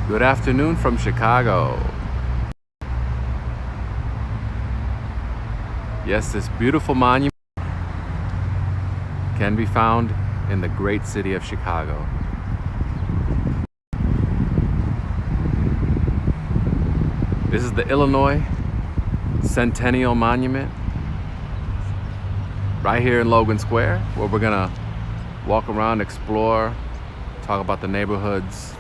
Good afternoon from Chicago. Yes, this beautiful monument can be found in the great city of Chicago. This is the Illinois Centennial Monument right here in Logan Square, where we're gonna walk around, explore, talk about the neighborhoods.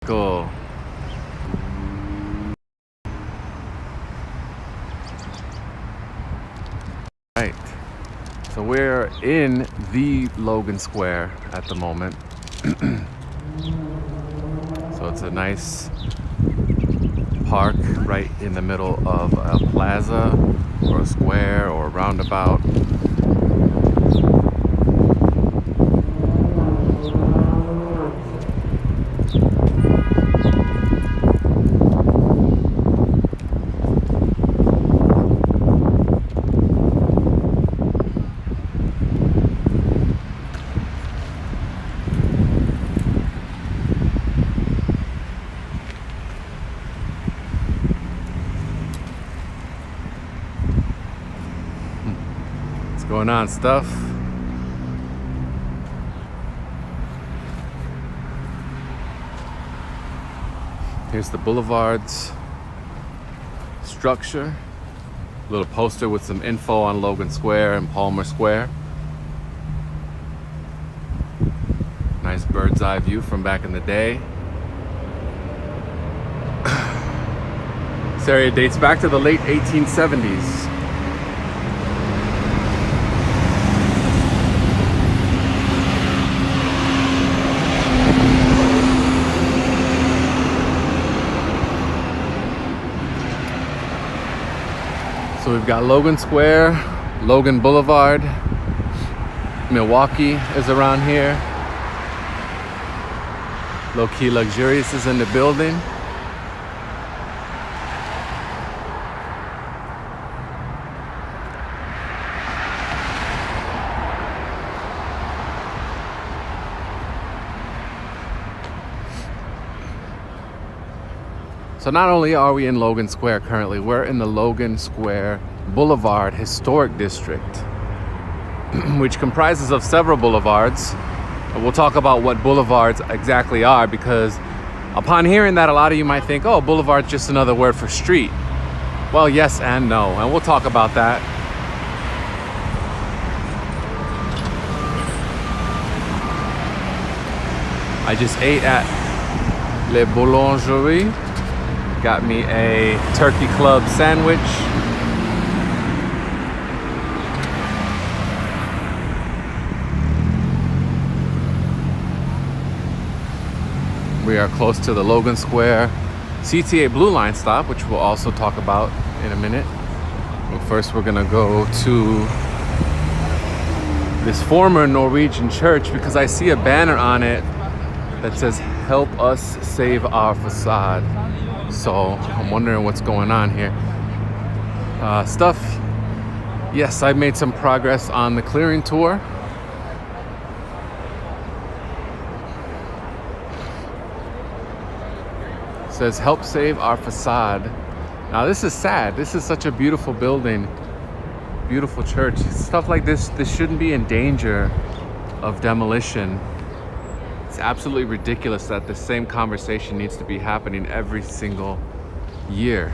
Cool. Right. So we're in the Logan Square at the moment. So it's a nice park right in the middle of a plaza or a square or a roundabout. Going on stuff. Here's the boulevard's structure. A little poster with some info on Logan Square and Palmer Square. Nice bird's eye view from back in the day. This area dates back to the late 1870s. So we've got Logan Square, Logan Boulevard, Milwaukee is around here. Low Key Luxurious is in the building. So not only are we in Logan Square currently, we're in the Logan Square Boulevard Historic District, which comprises of several boulevards. And we'll talk about what boulevards exactly are, because upon hearing that, a lot of you might think, oh, boulevard's just another word for street. Well, yes and no, and we'll talk about that. I just ate at Le Boulangerie. Got me a turkey club sandwich. We are close to the Logan Square CTA Blue Line stop, which we'll also talk about in a minute. But first we're gonna go to this former Norwegian church because I see a banner on it that says, "Help us save our facade." So I'm wondering what's going on here. Yes, I made some progress on the clearing tour. It says, "Help save our facade." Now this is sad. This is such a beautiful building, beautiful church. Stuff like this shouldn't be in danger of demolition. It's absolutely ridiculous that the same conversation needs to be happening every single year.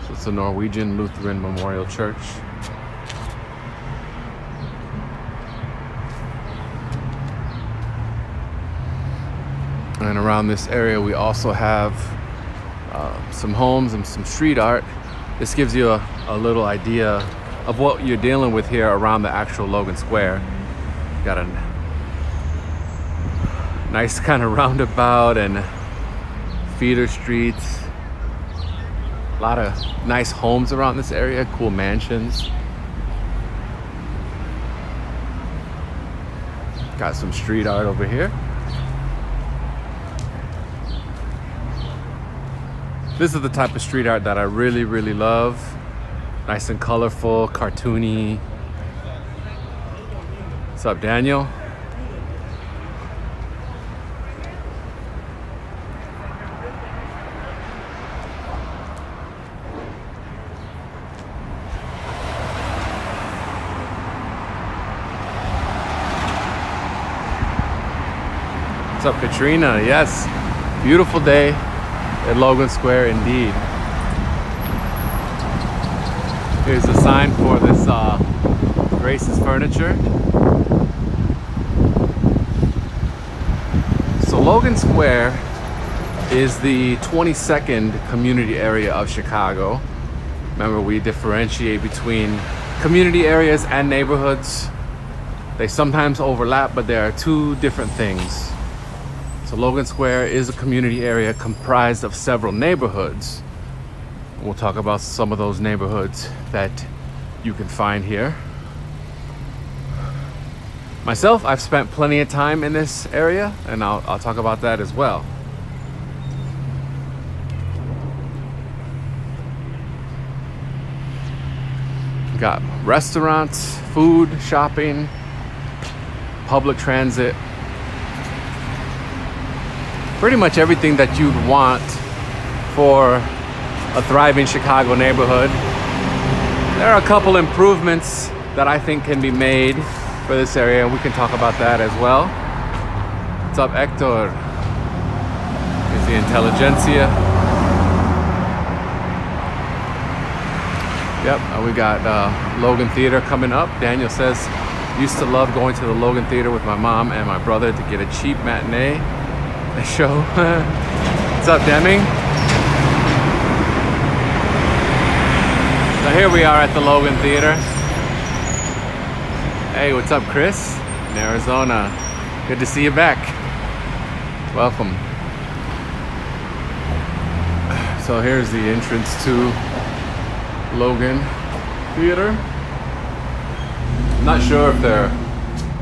So it's a Norwegian Lutheran Memorial Church. And around this area we also have some homes and some street art. This gives you a little idea of what you're dealing with here around the actual Logan Square. Got a nice kind of roundabout and feeder streets. A lot of nice homes around this area, cool mansions. Got some street art over here. This is the type of street art that I really, really love. Nice and colorful, cartoony. What's up, Daniel? What's up, Katrina? Yes, beautiful day at Logan Square indeed. Here's a sign for this Grace's Furniture. So Logan Square is the 22nd community area of Chicago. Remember, we differentiate between community areas and neighborhoods. They sometimes overlap, but there are two different things. So Logan Square is a community area comprised of several neighborhoods. We'll talk about some of those neighborhoods that you can find here. Myself, I've spent plenty of time in this area, and I'll talk about that as well. Got restaurants, food, shopping, public transit. Pretty much everything that you'd want for a thriving Chicago neighborhood. There are a couple improvements that I think can be made for this area, and we can talk about that as well. What's up, Hector? Here's the Intelligentsia. Yep, we got Logan Theater coming up. Daniel says, used to love going to the Logan Theater with my mom and my brother to get a cheap matinee show. What's up, Deming? So here we are at the Logan Theater. Hey, what's up, Chris? In Arizona. Good to see you back. Welcome. So here's the entrance to Logan Theater. I'm not sure if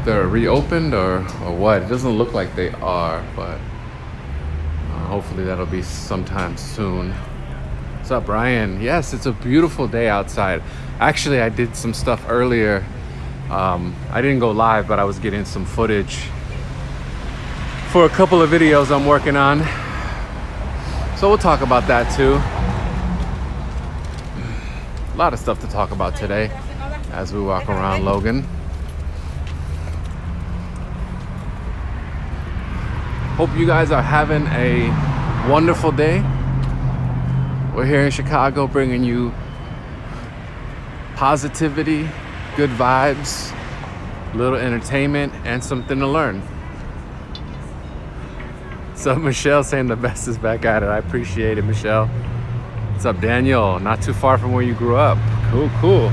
they're reopened or what. It doesn't look like they are, but hopefully that'll be sometime soon. What's up, Brian? Yes, it's a beautiful day outside. Actually, I did some stuff earlier. I didn't go live, but I was getting some footage for a couple of videos I'm working on. So we'll talk about that too. A lot of stuff to talk about today as we walk around Logan. Hope you guys are having a wonderful day. We're here in Chicago bringing you positivity, good vibes, a little entertainment, and something to learn. So Michelle saying the best is back at it. I appreciate it, Michelle. What's up, Daniel? Not too far from where you grew up. Cool, cool.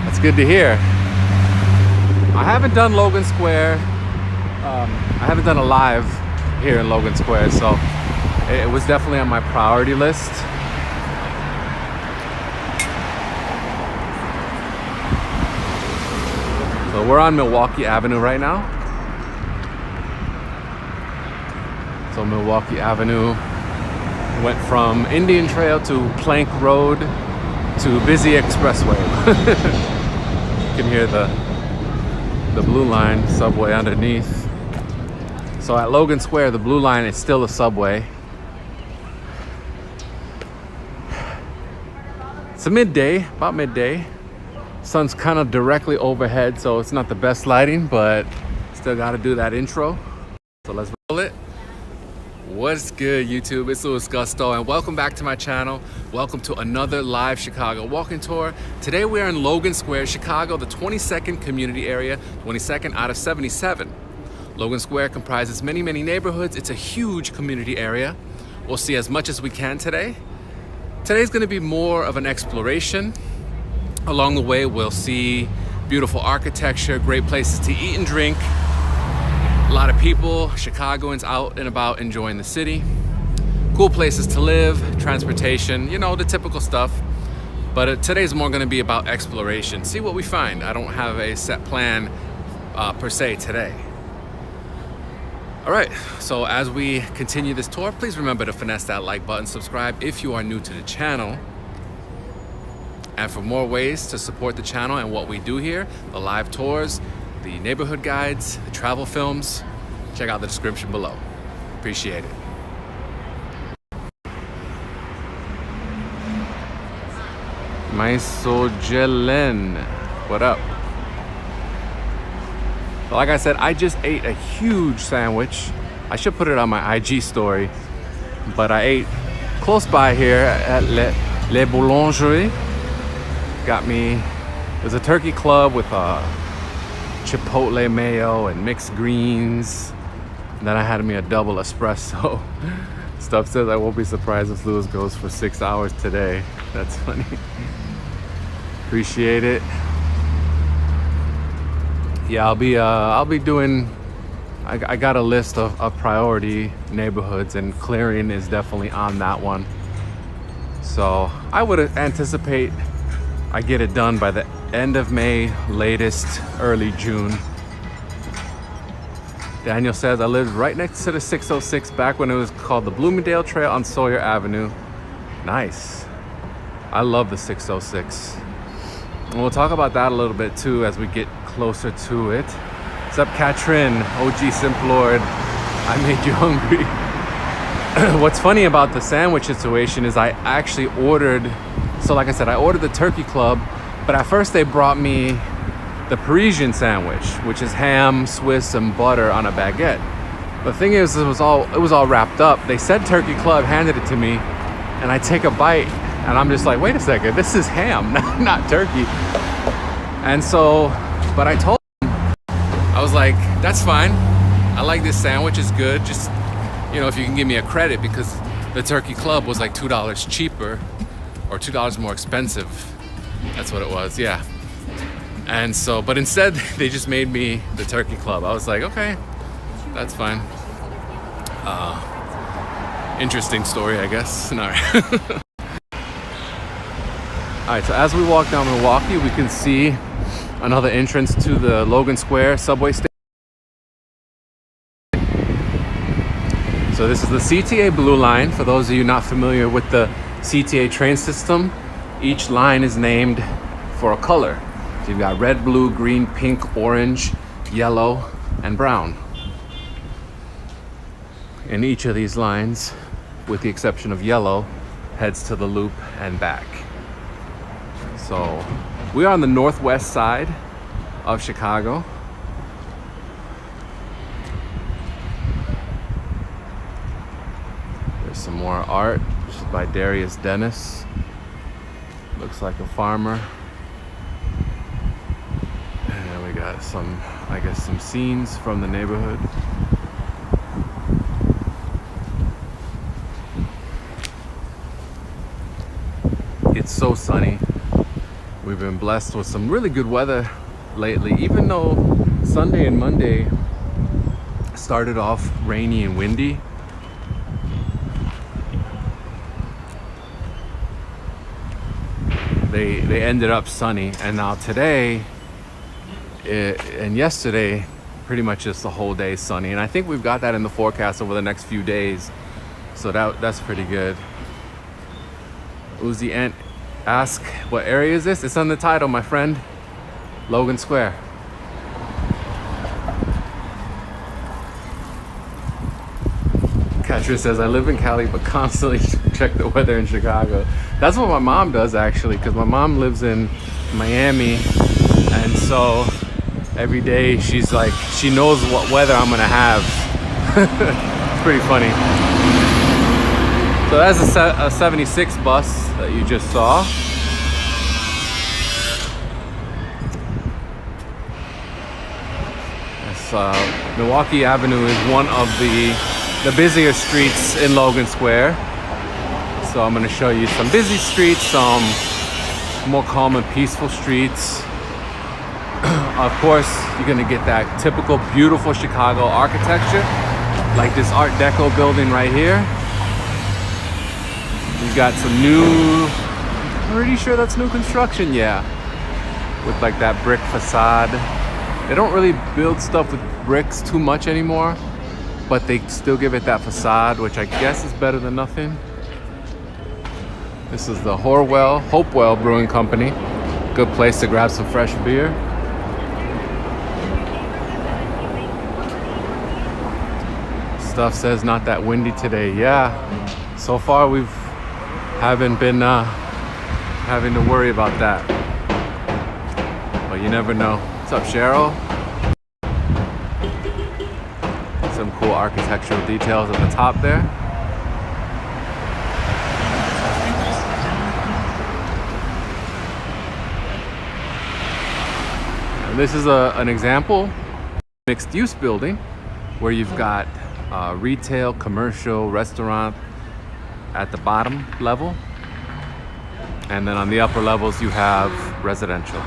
That's good to hear. I haven't done Logan Square. I haven't done a live here in Logan Square, so it was definitely on my priority list. So we're on Milwaukee Avenue right now. So Milwaukee Avenue went from Indian Trail to Plank Road to Busy Expressway. You can hear the Blue Line subway underneath. So at Logan Square, the Blue Line is still a subway. It's a midday, about midday. Sun's kind of directly overhead, so it's not the best lighting, but still got to do that intro. So let's roll it. What's good, YouTube? It's Louis Gusto, and welcome back to my channel. Welcome to another live Chicago walking tour. Today we are in Logan Square, Chicago, the 22nd community area, 22nd out of 77. Logan Square comprises many, many neighborhoods. It's a huge community area. We'll see as much as we can today. Today's going to be more of an exploration. Along the way, we'll see beautiful architecture, great places to eat and drink. A lot of people, Chicagoans out and about enjoying the city. cool places to live, transportation, you know, the typical stuff. But today's more gonna be about exploration. See what we find. I don't have a set plan per se today. All right, so as we continue this tour, please remember to finesse that like button, subscribe if you are new to the channel. And for more ways to support the channel and what we do here, the live tours, the neighborhood guides, the travel films, check out the description below. Appreciate it. Maisojelen, what up? Like I said, I just ate a huge sandwich. I should put it on my IG story, but I ate close by here at Le Boulangerie. Got me, there's a turkey club with chipotle mayo and mixed greens. And then I had me a double espresso. Stuff says I won't be surprised if Lewis goes for 6 hours today. That's funny. Appreciate it. Yeah, I'll be doing, I got a list of priority neighborhoods, and clearing is definitely on that one. So I would anticipate I get it done by the end of May, latest early June. Daniel says, I lived right next to the 606 back when it was called the Bloomingdale Trail on Sawyer Avenue. Nice. I love the 606. And we'll talk about that a little bit too as we get closer to it. What's up, Katrin? OG Simplord. I made you hungry. What's funny about the sandwich situation is I actually ordered, so like I said, I ordered the turkey club, but at first they brought me the Parisian sandwich, which is ham, Swiss, and butter on a baguette. The thing is, it was all wrapped up. They said turkey club, handed it to me, and I take a bite, and I'm just like, wait a second, this is ham, not turkey. And so, but I told them, I was like, that's fine. I like this sandwich, it's good. Just, you know, if you can give me a credit, because the turkey club was like $2 cheaper or $2 more expensive. That's what it was, yeah. And so, but instead they just made me the turkey club. I was like, okay, that's fine. Interesting story, I guess. All right. All right, so as we walk down Milwaukee, we can see another entrance to the Logan Square subway station. So this is the CTA Blue Line. For those of you not familiar with the CTA train system, each line is named for a color. So you've got red, blue, green, pink, orange, yellow, and brown. And each of these lines, with the exception of yellow, heads to the loop and back. So we are on the northwest side of Chicago. There's some more art by Darius Dennis. Looks like a farmer. And we got some, I guess, some scenes from the neighborhood. It's so sunny. We've been blessed with some really good weather lately, even though Sunday and Monday started off rainy and windy. They ended up sunny, and now today and yesterday pretty much just the whole day sunny, and I think we've got that in the forecast over the next few days, so that's pretty good. Uzi Ant ask, what area is this? It's on the title, my friend. Logan Square. Katrin says, I live in Cali but constantly check the weather in Chicago. That's what my mom does, actually, because my mom lives in Miami, and so every day she's like, she knows what weather I'm gonna have. It's pretty funny. So that's a 76 bus that you just saw. Milwaukee Avenue is one of the busier streets in Logan Square. So I'm going to show you some busy streets, some more calm and peaceful streets. Of course, you're going to get that typical beautiful Chicago architecture, like this Art Deco building right here. You've got some new, pretty sure that's new construction, yeah. With like that brick facade. They don't really build stuff with bricks too much anymore, but they still give it that facade, which I guess is better than nothing. This is the Hopewell Brewing Company. Good place to grab some fresh beer. Stuff says not that windy today. Yeah, so far we haven't been having to worry about that, but you never know. What's up, Cheryl? Some cool architectural details at the top there. And this is an example mixed-use building where you've got retail, commercial, restaurant at the bottom level, and then on the upper levels you have residential.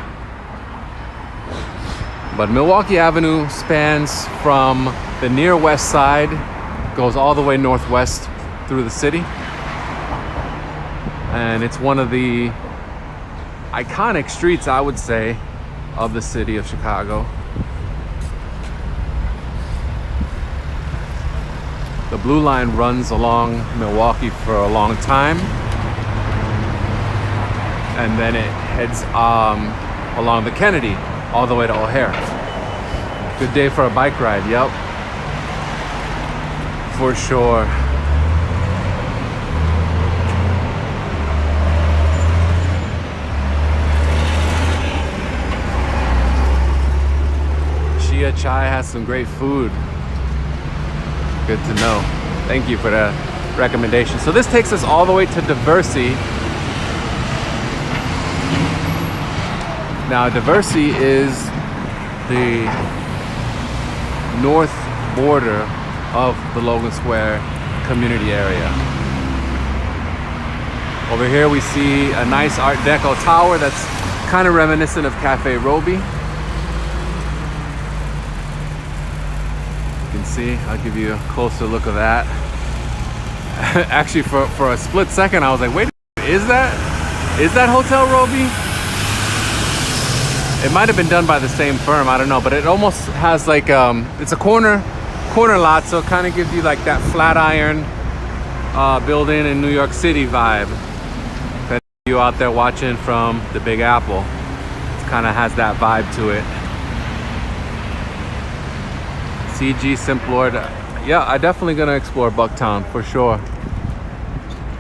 But Milwaukee Avenue spans from the near west side, goes all the way northwest through the city, and it's one of the iconic streets, I would say, of the city of Chicago. The Blue Line runs along Milwaukee for a long time, and then it heads along the Kennedy all the way to O'Hare. Good day for a bike ride, yep. For sure. Chia Chai has some great food. Good to know. Thank you for the recommendation. So this takes us all the way to Diversey. Now Diversey is the north border of the Logan Square community area. Over here we see a nice Art Deco tower that's kind of reminiscent of Cafe Roby. See, I'll give you a closer look of that. Actually, for a split second, I was like, wait, is that Hotel Roby? It might have been done by the same firm, I don't know, but it almost has like, it's a corner lot, so it kind of gives you like that Flatiron building in New York City vibe. That you out there watching from the Big Apple. It kind of has that vibe to it. CG Simplord. Yeah, I definitely gonna explore Bucktown for sure.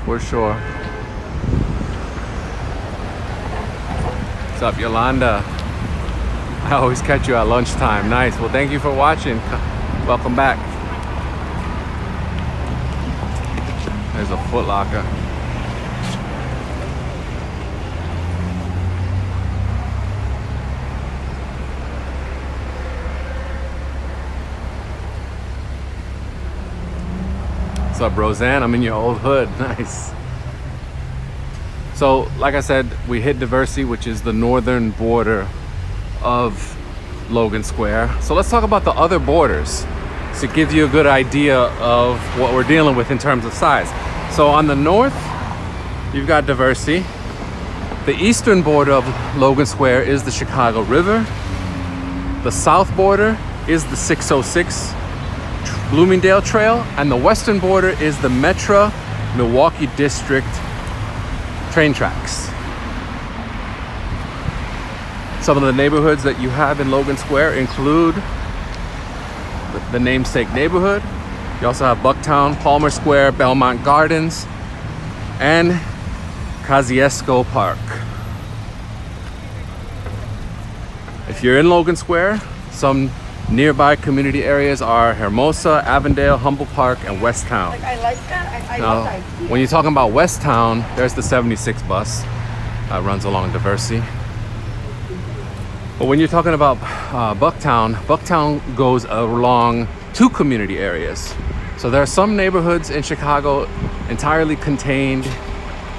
For sure. What's up, Yolanda? I always catch you at lunchtime. Nice. Well, thank you for watching. Welcome back. There's a Foot Locker. What's up, Roseanne? I'm in your old hood. Nice. So, like I said, we hit Diversey, which is the northern border of Logan Square. So let's talk about the other borders to give you a good idea of what we're dealing with in terms of size. So on the north, you've got Diversey. The eastern border of Logan Square is the Chicago River. The south border is the 606 Bloomingdale Trail, and the western border is the Metro Milwaukee District train tracks. Some of the neighborhoods that you have in Logan Square include the namesake neighborhood. You also have Bucktown, Palmer Square, Belmont Gardens, and Kosciuszko Park. If you're in Logan Square, some nearby community areas are Hermosa, Avondale, Humble Park, and Westtown. Like, I like that. I Now, when you're talking about Westtown, there's the 76 bus that runs along Diversey. But when you're talking about Bucktown goes along two community areas. So there are some neighborhoods in Chicago entirely contained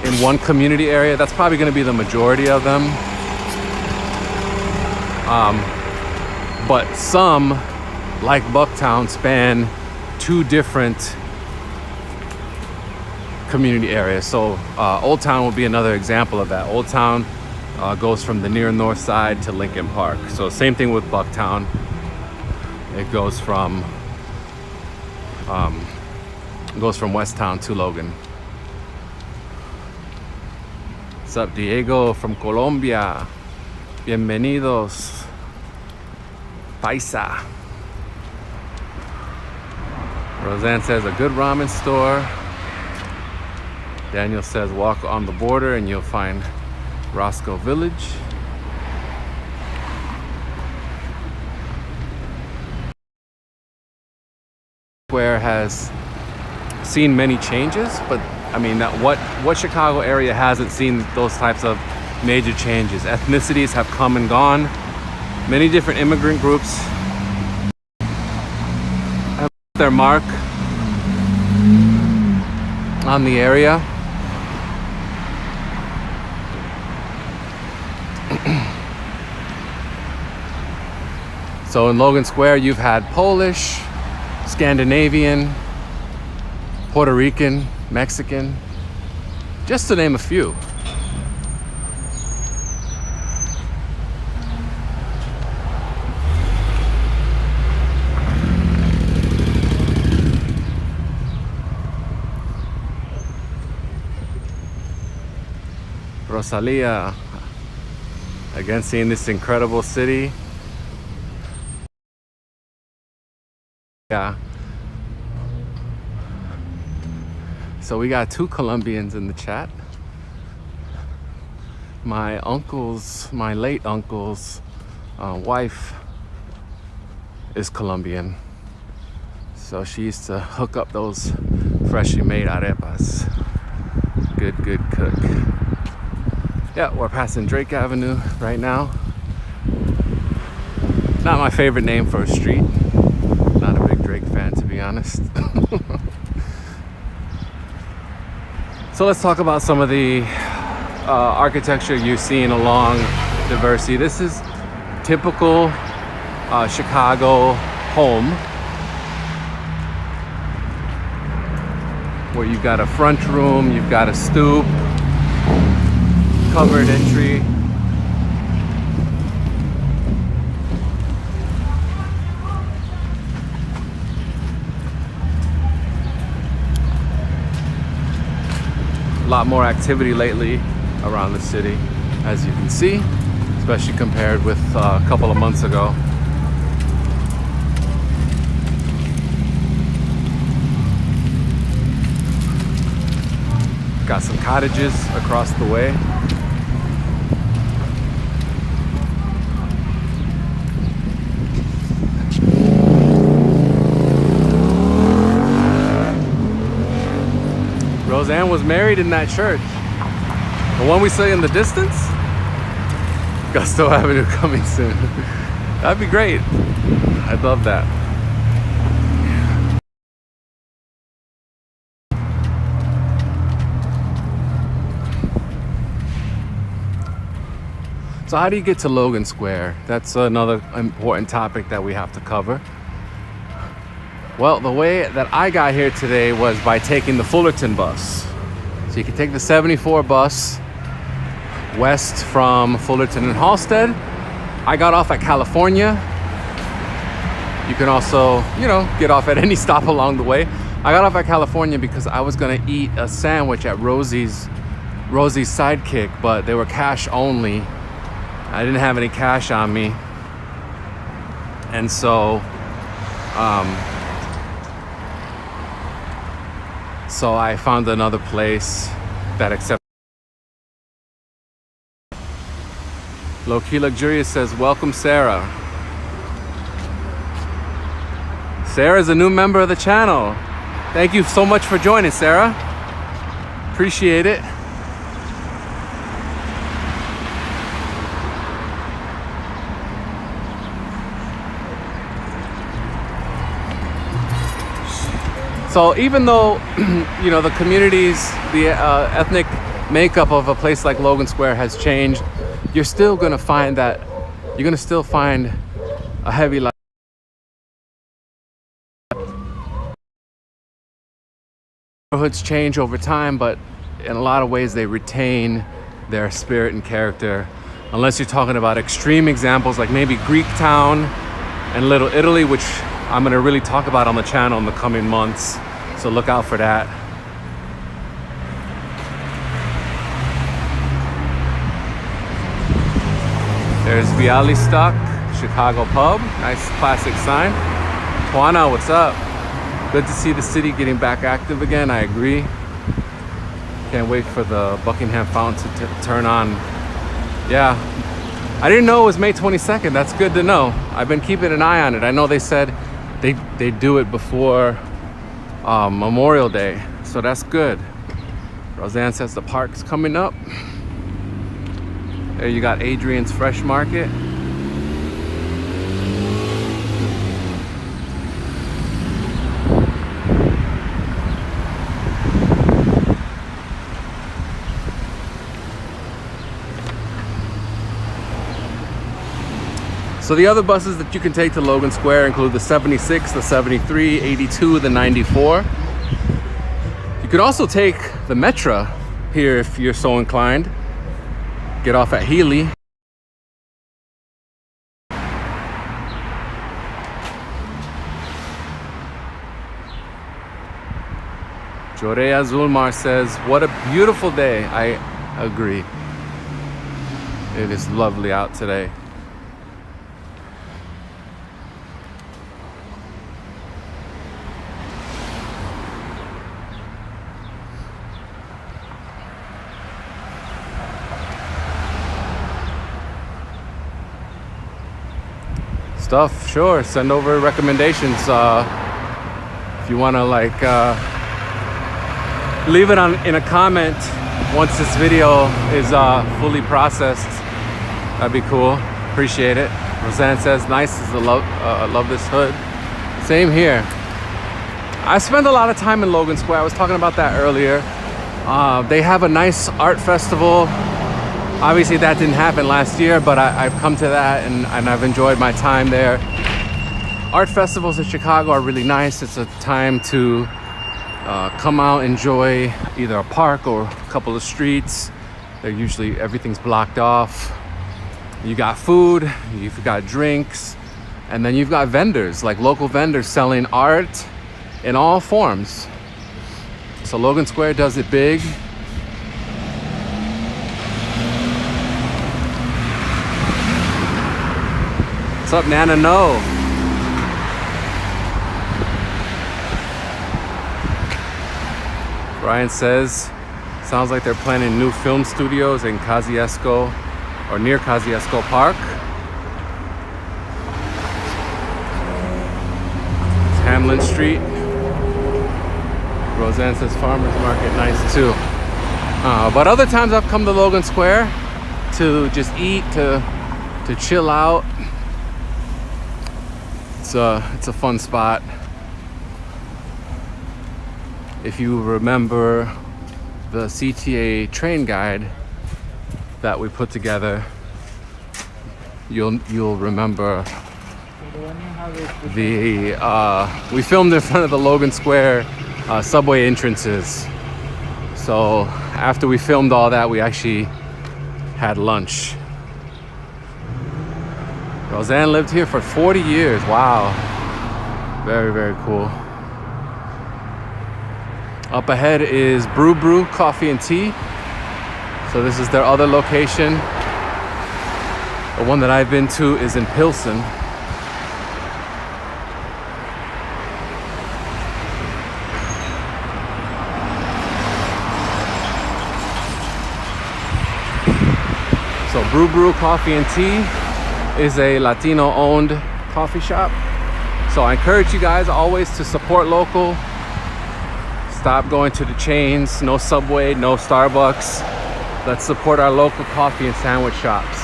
in one community area. That's probably going to be the majority of them. But some, like Bucktown, span two different community areas. So Old Town will be another example of that. Old Town goes from the near north side to Lincoln Park. So same thing with Bucktown. It goes from West Town to Logan. What's up, Diego from Colombia? Bienvenidos, Paisa. Roseanne says a good ramen store. Daniel says walk on the border and you'll find Roscoe Village. Square has seen many changes, but I mean, what Chicago area hasn't seen those types of major changes? Ethnicities have come and gone. Many different immigrant groups have left their mark on the area. So in Logan Square, you've had Polish, Scandinavian, Puerto Rican, Mexican, just to name a few. Rosalia, again seeing this incredible city. Yeah. So we got 2 Colombians in the chat. My late uncle's wife is Colombian. So she used to hook up those freshly made arepas. Good cook. Yeah, we're passing Drake Avenue right now. Not my favorite name for a street. Not a big Drake fan, to be honest. So let's talk about some of the architecture you've seen along Diversey. This is typical Chicago home, where you've got a front room, you've got a stoop, covered entry. A lot more activity lately around the city, as you can see, especially compared with a couple of months ago. Got some cottages across the way. Roseanne was married in that church. The one we see in the distance? Gusto Avenue coming soon. That'd be great. I'd love that. So how do you get to Logan Square? That's another important topic that we have to cover. Well, the way that I got here today was by taking the Fullerton bus. So you can take the 74 bus west from Fullerton and Halsted. I got off at California. You can also, get off at any stop along the way. I got off at California because I was gonna eat a sandwich at Rosie's Sidekick, but they were cash only. I didn't have any cash on me. And so, so I found another place that accepts. Low-key Luxurious says, welcome, Sarah. Sarah's a new member of the channel. Thank you so much for joining, Sarah. Appreciate it. So even though, the communities, the ethnic makeup of a place like Logan Square has changed, you're still going to find that, you're going to still find a heavy Neighborhoods change over time, but in a lot of ways they retain their spirit and character, unless you're talking about extreme examples like maybe Greek Town and Little Italy, which I'm going to really talk about on the channel in the coming months, so look out for that. There's Bialystok, Chicago pub, nice classic sign. Twana, what's up? Good to see the city getting back active again, I agree. Can't wait for the Buckingham Fountain to turn on. Yeah, I didn't know it was May 22nd. That's good to know. I've been keeping an eye on it. I know they said they do it before Memorial Day, so that's good. Roseanne says the park's coming up. There you got Adrian's Fresh Market. So the other buses that you can take to Logan Square include the 76, the 73, 82, the 94. You could also take the Metro here if you're so inclined. Get off at Healy. Jorea Zulmar says, what a beautiful day. I agree. It is lovely out today. Stuff, sure, send over recommendations. If you want to leave it in a comment once this video is fully processed, that'd be cool. Appreciate it. Roseanne says nice is love this hood. Same here. I spend a lot of time in Logan Square. I was talking about that earlier. They have a nice art festival. Obviously that didn't happen last year, but I've come to that and I've enjoyed my time there. Art festivals in Chicago are really nice. It's a time to come out, enjoy either a park or a couple of streets. They're usually, everything's blocked off. You got food, you've got drinks, and then you've got vendors, like local vendors selling art in all forms. So Logan Square does it big. What's up, Nana? No. Brian says, sounds like they're planning new film studios in Kosciuszko or near Kosciuszko Park. It's Hamlin Street. Roseanne says Farmers Market, nice too. But other times I've come to Logan Square to just eat, to chill out. It's a fun spot. If you remember the CTA train guide that we put together, you'll remember we filmed in front of the Logan Square subway entrances. So after we filmed all that, we actually had lunch. Roseanne lived here for 40 years. Wow. Very, very cool. Up ahead is Brew Coffee and Tea. So this is their other location. The one that I've been to is in Pilsen. So Brew Coffee and Tea is a Latino-owned coffee shop. So I encourage you guys always to support local. Stop going to the chains. No Subway, no Starbucks. Let's support our local coffee and sandwich shops.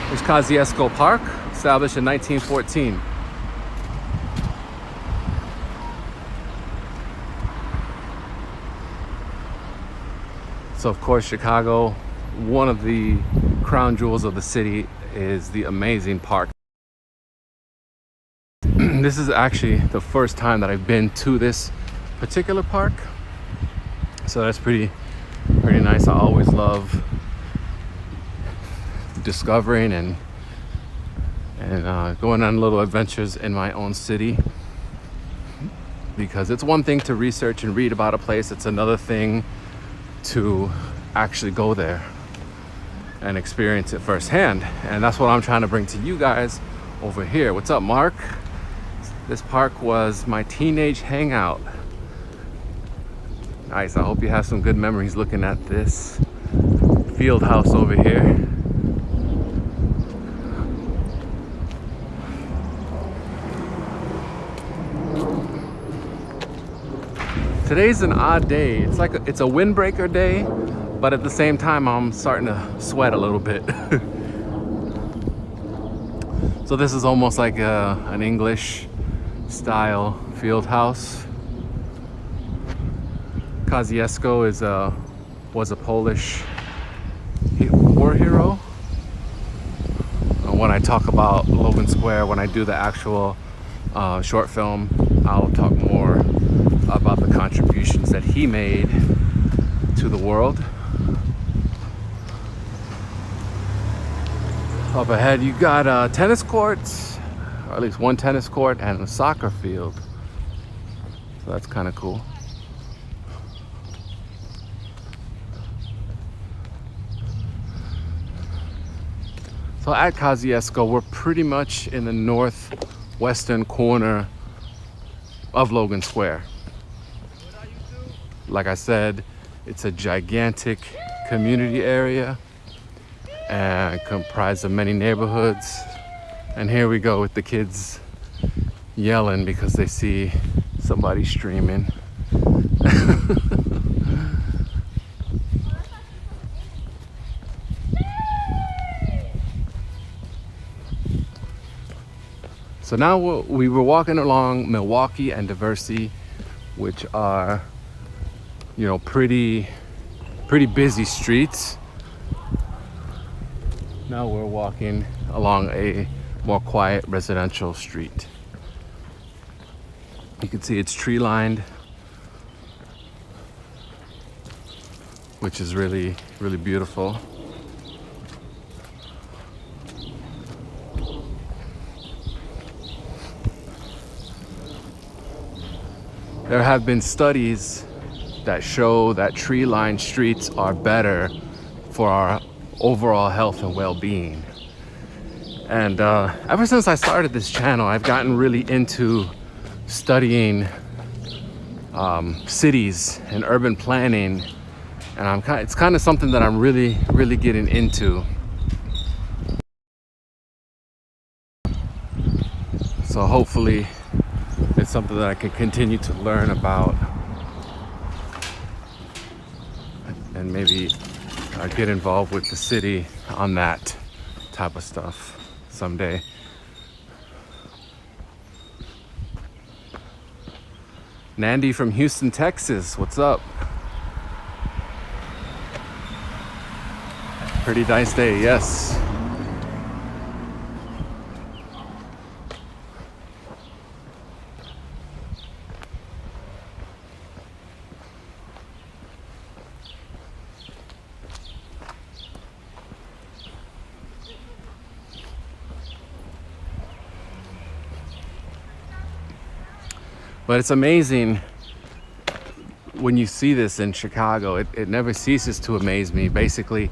There's Kosciuszko Park, established in 1914. So of course, Chicago, one of the crown jewels of the city is the amazing park. This is actually the first time that I've been to this particular park. So that's pretty nice. I always love discovering and going on little adventures in my own city, because it's one thing to research and read about a place, it's another thing to actually go there and experience it firsthand. And that's what I'm trying to bring to you guys over here. What's up, Mark? This park was my teenage hangout. Nice. I hope you have some good memories looking at this field house over here. Today's an odd day. It's like it's a windbreaker day, but at the same time I'm starting to sweat a little bit. So this is almost like an English style field house. Kosciuszko was a Polish war hero. When I talk about Logan Square, when I do the actual short film, I'll talk more about the contributions that he made to the world. Up ahead you got tennis courts, or at least one tennis court and a soccer field. So that's kind of cool. So at Kosciuszko, we're pretty much in the northwestern corner of Logan Square. Like I said, it's a gigantic community area and comprised of many neighborhoods. And here we go with the kids yelling because they see somebody streaming. So now we were walking along Milwaukee and Diversey, which are, you know, pretty busy streets. Now we're walking along a more quiet residential street. You can see it's tree lined, which is really beautiful. There have been studies that show that tree-lined streets are better for our overall health and well-being. And ever since I started this channel, I've gotten really into studying cities and urban planning, and it's kind of something that I'm really getting into. So hopefully it's something that I can continue to learn about and maybe get involved with the city on that type of stuff someday. Nandy from Houston, Texas, what's up? Pretty nice day, yes. But it's amazing when you see this in Chicago. It never ceases to amaze me. Basically,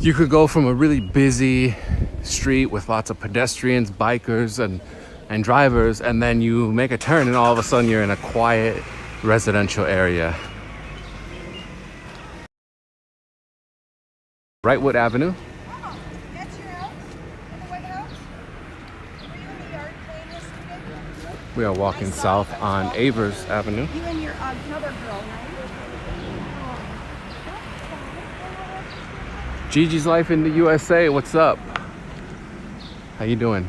you could go from a really busy street with lots of pedestrians, bikers, and drivers, and then you make a turn and all of a sudden you're in a quiet residential area. Wrightwood Avenue. We are walking south on Avers Avenue. You and your other girl, right? Gigi's Life in the USA, what's up? How you doing?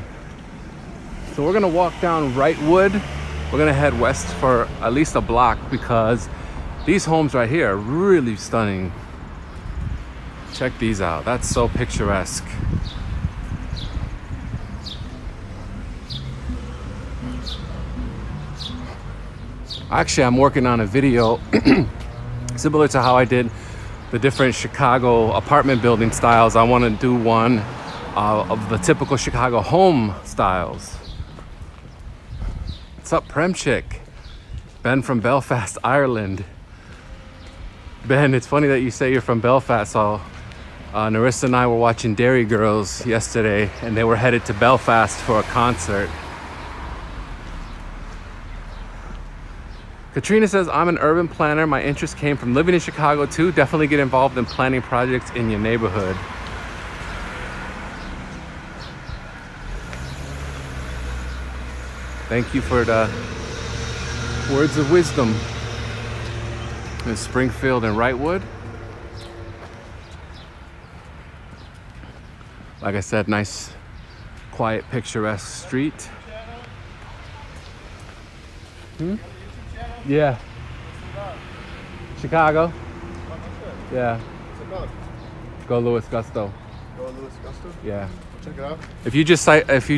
So we're gonna walk down Wrightwood. We're gonna head west for at least a block because these homes right here are really stunning. Check these out, that's so picturesque. Actually, I'm working on a video Similar to how I did the different Chicago apartment building styles, I want to do one of the typical Chicago home styles. What's up, Premchick? Ben from Belfast, Ireland. Ben, it's funny that you say you're from Belfast. So Narissa and I were watching Dairy Girls yesterday, and they were headed to Belfast for a concert. Katrina says, I'm an urban planner. My interest came from living in Chicago too. Definitely get involved in planning projects in your neighborhood. Thank you for the words of wisdom. In Springfield and Wrightwood. Like I said, nice, quiet, picturesque street. Yeah. Chicago. Yeah. Go Louis Gusto. Go Louis Gusto? Yeah. Check it out. If you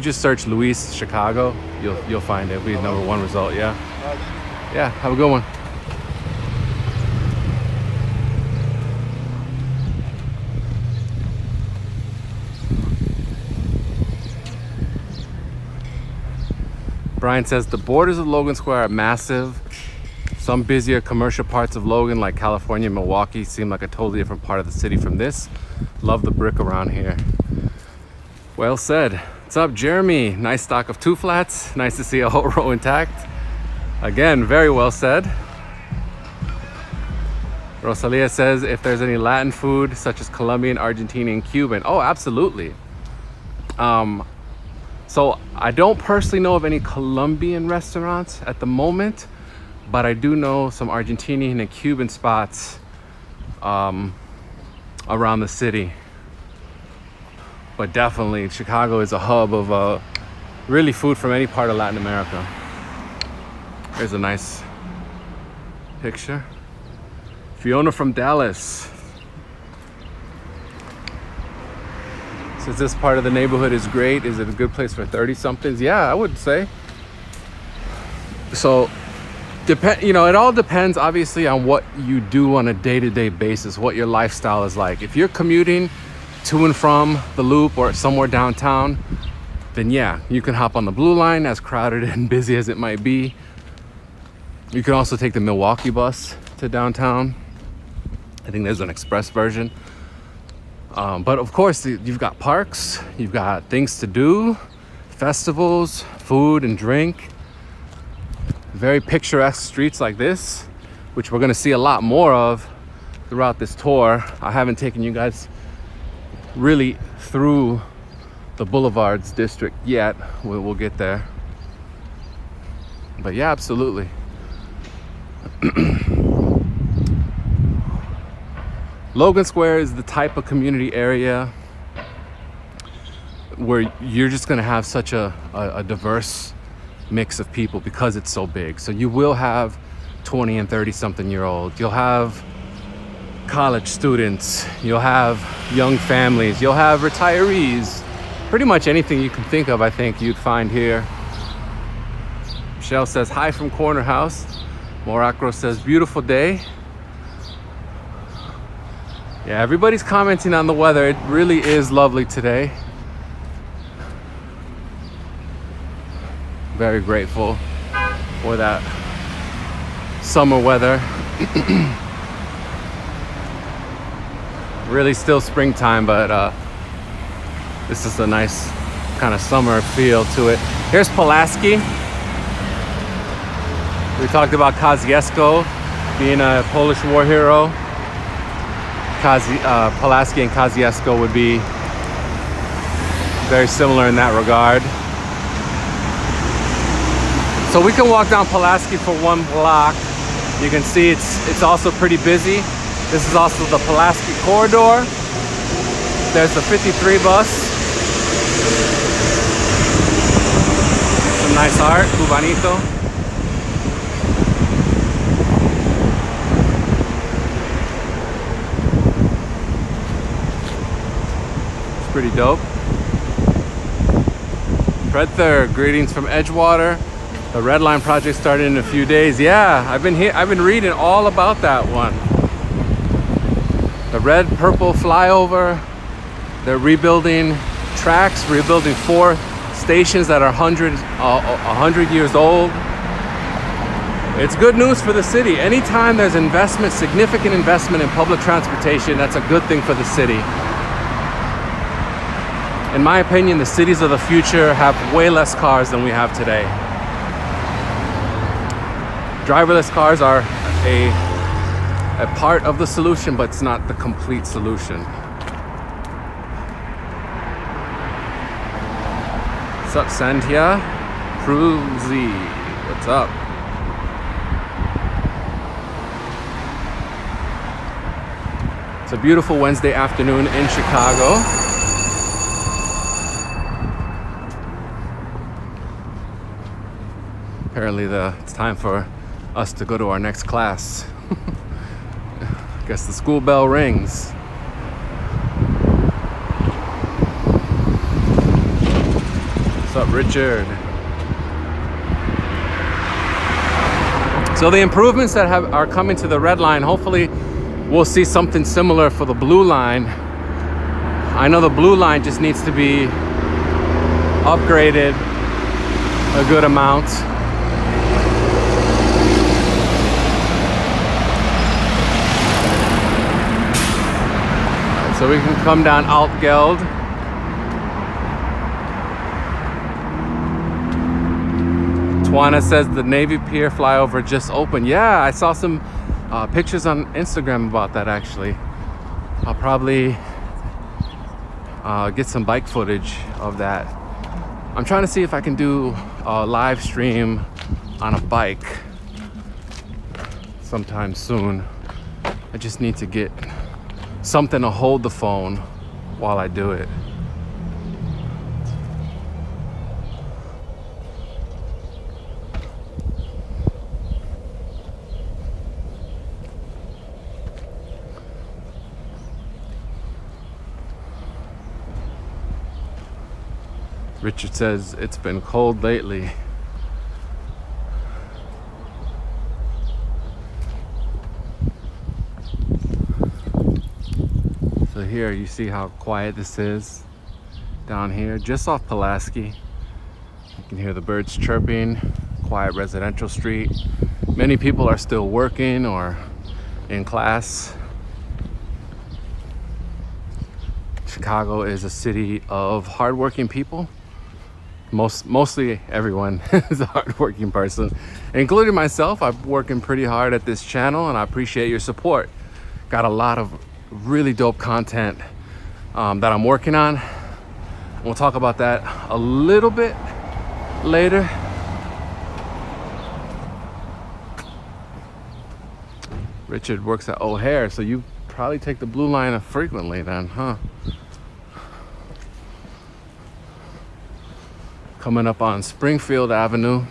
just search Luis Chicago, you'll find it. We number one result. Yeah. Yeah. Have a good one. Brian says the borders of Logan Square are massive. Some busier commercial parts of Logan, like California and Milwaukee, seem like a totally different part of the city from this. Love the brick around here. Well said. What's up, Jeremy? Nice stock of 2 flats. Nice to see a whole row intact. Again, very well said. Rosalia says if there's any Latin food, such as Colombian, Argentinian, Cuban. Oh, absolutely. So I don't personally know of any Colombian restaurants at the moment, but I do know some Argentinian and Cuban spots around the city. But definitely Chicago is a hub of really food from any part of Latin America. Here's a nice picture. Fiona from Dallas says this part of the neighborhood is great. Is it a good place for 30-somethings? Yeah, I would say. So, it all depends obviously on what you do on a day-to-day basis, what your lifestyle is like. If you're commuting to and from the Loop or somewhere downtown, then yeah, you can hop on the Blue Line, as crowded and busy as it might be. You can also take the Milwaukee bus to downtown. I think there's an express version. But of course, you've got parks, you've got things to do, festivals, food and drink. Very picturesque streets like this, which we're gonna see a lot more of throughout this tour. I haven't taken you guys really through the Boulevards district yet. We'll get there. But yeah, absolutely. Logan Square is the type of community area where you're just gonna have such a diverse mix of people because it's so big. So you will have 20 and 30-something-year-olds. You'll have college students. You'll have young families. You'll have retirees. Pretty much anything you can think of, I think you'd find here. Michelle says, hi from Corner House. Moracro says, beautiful day. Yeah, everybody's commenting on the weather. It really is lovely today. Very grateful for that summer weather. Really still springtime, but this is a nice kind of summer feel to it. Here's Pulaski. We talked about Kosciuszko being a Polish war hero. Pulaski and Kosciuszko would be very similar in that regard. So we can walk down Pulaski for 1 block. You can see it's also pretty busy. This is also the Pulaski corridor. There's the 53 bus. Some nice art, Cubanito. It's pretty dope. Predther, greetings from Edgewater. The Red Line project started in a few days. Yeah, I've been reading all about that one. The red purple flyover. They're rebuilding tracks, rebuilding 4 stations that are 100 years old. It's good news for the city. Anytime there's investment, significant investment in public transportation, that's a good thing for the city. In my opinion, the cities of the future have way less cars than we have today. Driverless cars are a part of the solution, but it's not the complete solution. What's up, Santia? Cruzy, what's up? It's a beautiful Wednesday afternoon in Chicago. Apparently it's time for us to go to our next class. I guess the school bell rings. What's up, Richard? So the improvements that are coming to the red line, hopefully we'll see something similar for the blue line. I know the blue line just needs to be upgraded a good amount. So we can come down Altgeld. Twana says the Navy Pier flyover just opened. Yeah, I saw some pictures on Instagram about that actually. I'll probably get some bike footage of that. I'm trying to see if I can do a live stream on a bike sometime soon. I just need to get something to hold the phone while I do it. Richard says it's been cold lately. So here you see how quiet this is down here, just off Pulaski. You can hear the birds chirping, quiet residential street. Many people are still working or in class. Chicago is a city of hardworking people. Mostly everyone is a hardworking person, including myself. I'm working pretty hard at this channel and I appreciate your support. Got a lot of really dope content that I'm working on. We'll talk about that a little bit later. Richard works at O'Hare, so you probably take the blue line frequently then, huh? Coming up on Springfield Avenue.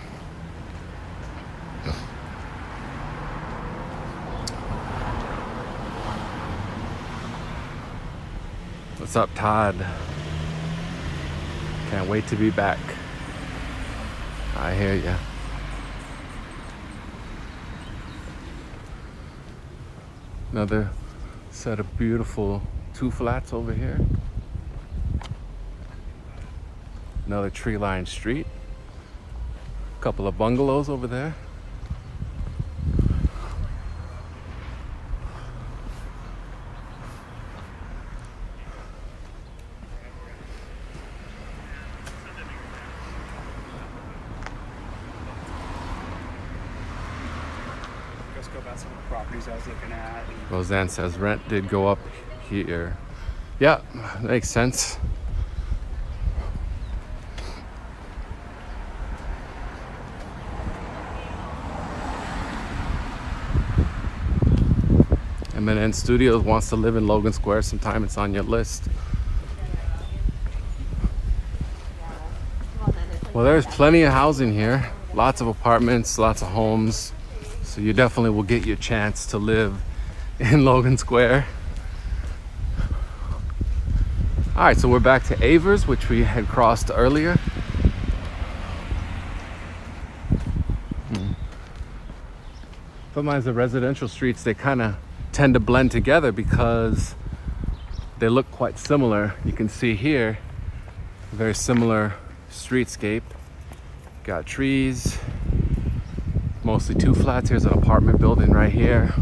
What's up, Todd? Can't wait to be back. I hear ya. Another set of beautiful 2 flats over here. Another tree-lined street. A couple of bungalows over there. Go about some of the properties I was looking at. Roseanne says rent did go up here. Yeah, makes sense. M&N Studios wants to live in Logan Square sometime. It's on your list. Well, there's plenty of housing here. Lots of apartments, lots of homes. So you definitely will get your chance to live in Logan Square. All right, so we're back to Avers, which we had crossed earlier. Sometimes the residential streets, they kind of tend to blend together because they look quite similar. You can see here, very similar streetscape. Got trees, mostly two flats. Here's an apartment building right here.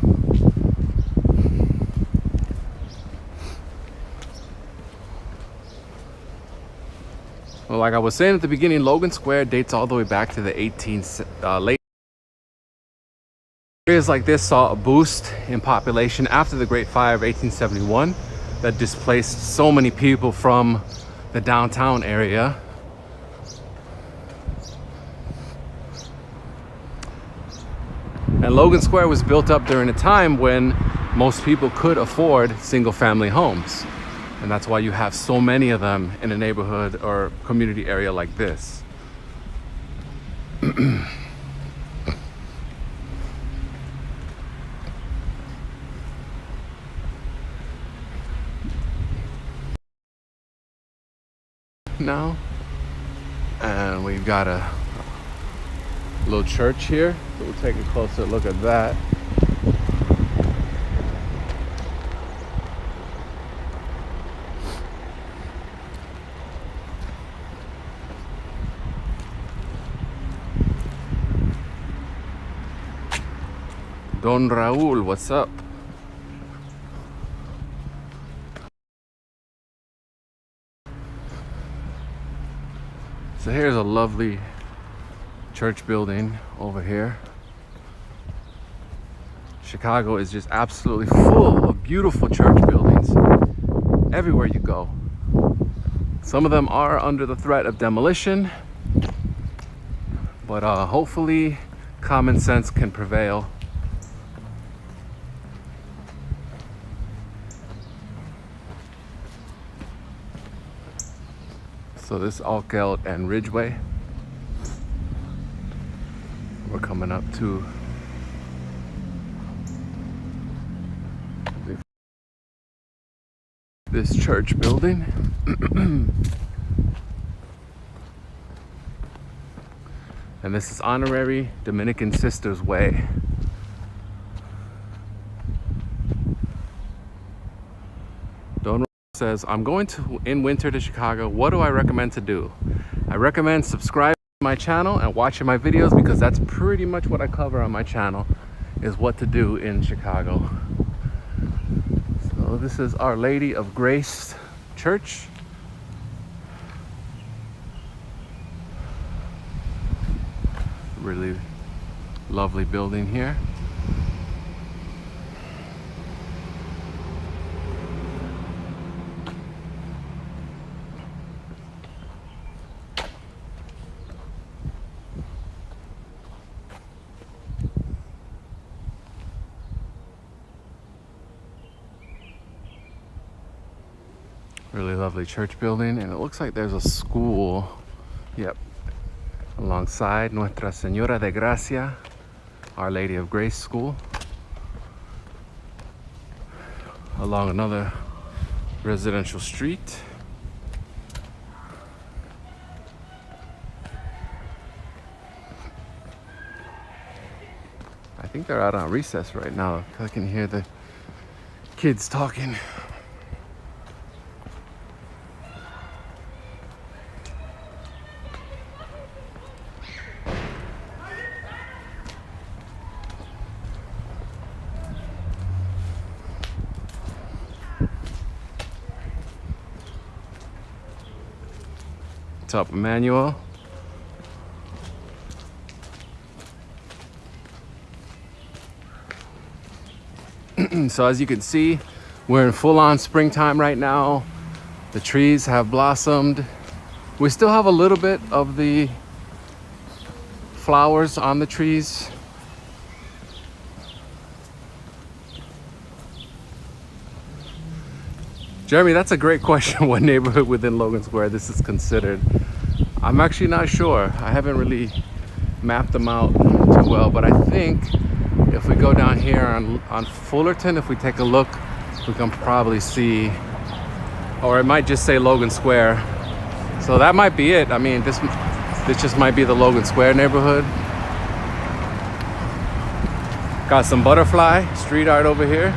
Well, like I was saying at the beginning, Logan Square dates all the way back to the late. Areas like this saw a boost in population after the Great Fire of 1871 that displaced so many people from the downtown area. And Logan Square was built up during a time when most people could afford single-family homes. And that's why you have so many of them in a neighborhood or community area like this. Now, and we've got a little church here, so we'll take a closer look at that. Don Raul, what's up? So here's a lovely church building over here. Chicago is just absolutely full of beautiful church buildings everywhere you go. Some of them are under the threat of demolition, but hopefully common sense can prevail. So this is Alkeld and Ridgeway. We're coming up to this church building. And this is Honorary Dominican Sisters Way. Don says, I'm going in winter to Chicago. What do I recommend to do? I recommend subscribing to my channel and watching my videos, because that's pretty much what I cover on my channel, is what to do in Chicago. So this is Our Lady of Grace Church. Really lovely building here. Really lovely church building, and it looks like there's a school. Yep. Alongside Nuestra Señora de Gracia, Our Lady of Grace School. Along another residential street. I think they're out on recess right now. I can hear the kids talking. What's up, Emmanuel? So as you can see, we're in full-on springtime right now. The trees have blossomed. We still have a little bit of the flowers on the trees. Jeremy, that's a great question. What neighborhood within Logan Square this is considered? I'm actually not sure. I haven't really mapped them out too well, but I think if we go down here on Fullerton, if we take a look, we can probably see, or it might just say Logan Square. So that might be it. I mean, this just might be the Logan Square neighborhood. Got some butterfly street art over here.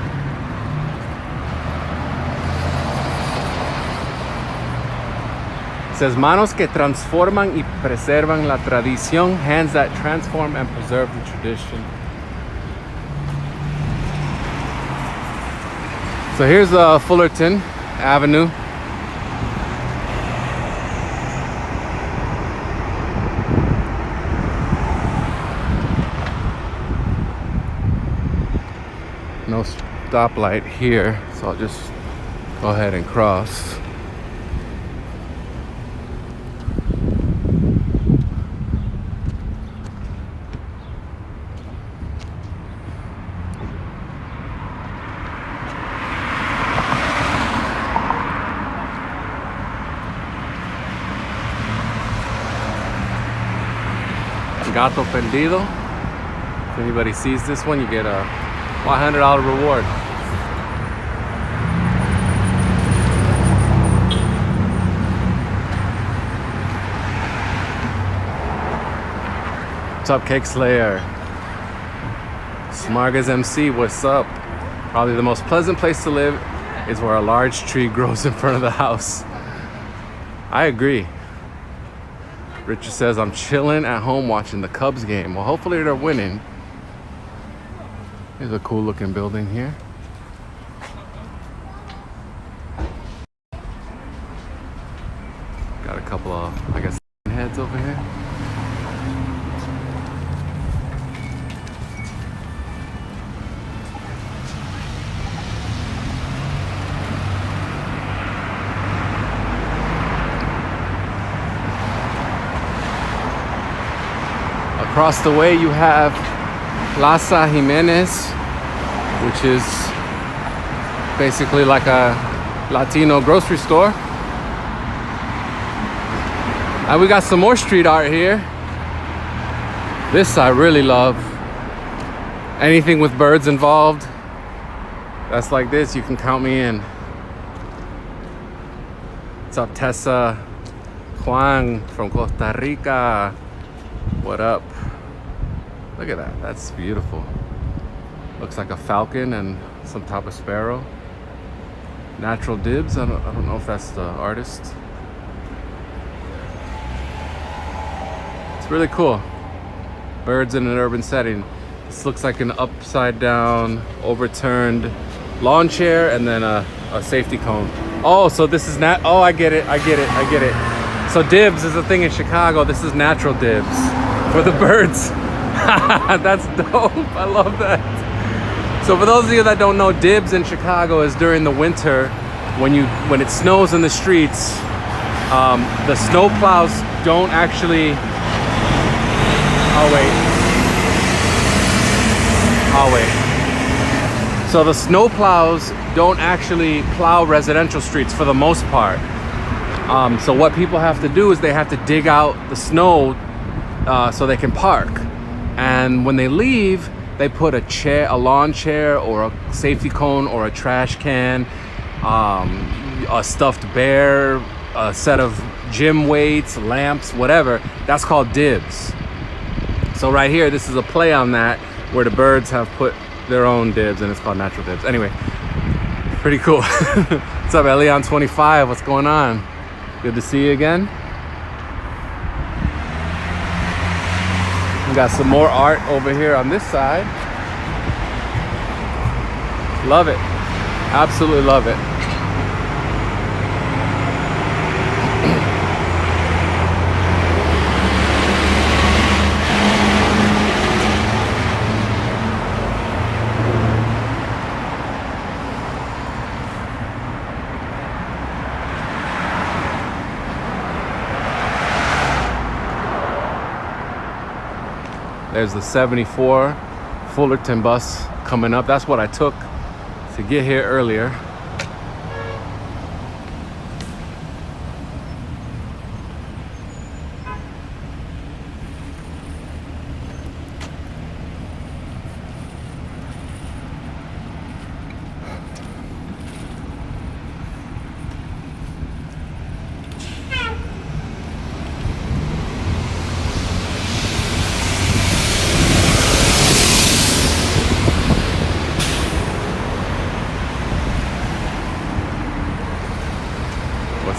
says manos que transforman y preservan la tradición, hands that transform and preserve the tradition. So here's Fullerton Avenue. No stoplight here, so I'll just go ahead and cross. Gato Perdido. If anybody sees this one, you get a $100 reward. What's up, Cake Slayer? Smargas MC, what's up? Probably the most pleasant place to live is where a large tree grows in front of the house. I agree. Richard says, I'm chilling at home watching the Cubs game. Well, hopefully they're winning. Here's a cool looking building here. Got a couple of, I guess, heads over here. Across the way you have Plaza Jimenez, which is basically like a Latino grocery store. And we got some more street art here. This I really love. Anything with birds involved, that's like this, you can count me in. What's up, Tessa? Juan from Costa Rica. What up? Look at that, that's beautiful. Looks like a falcon and some type of sparrow. Natural Dibs, I don't know if that's the artist. It's really cool. Birds in an urban setting. This looks like an upside down, overturned lawn chair and then a safety cone. Oh, so this is not, oh, I get it. So dibs is a thing in Chicago. This is natural dibs for the birds. That's dope. I love that. So for those of you that don't know, dibs in Chicago is during the winter when it snows in the streets. The snow plows don't actually. Oh wait. So the snow plows don't actually plow residential streets for the most part. So what people have to do is they have to dig out the snow so they can park. And when they leave, they put a lawn chair or a safety cone or a trash can, a stuffed bear, a set of gym weights, lamps, whatever. That's called dibs. So right here, this is a play on that, where the birds have put their own dibs and it's called natural dibs. Anyway, pretty cool. What's up, Elion25? What's going on? Good to see you again. We got some more art over here on this side. Love it. Absolutely love it. There's the 74 Fullerton bus coming up. That's what I took to get here earlier.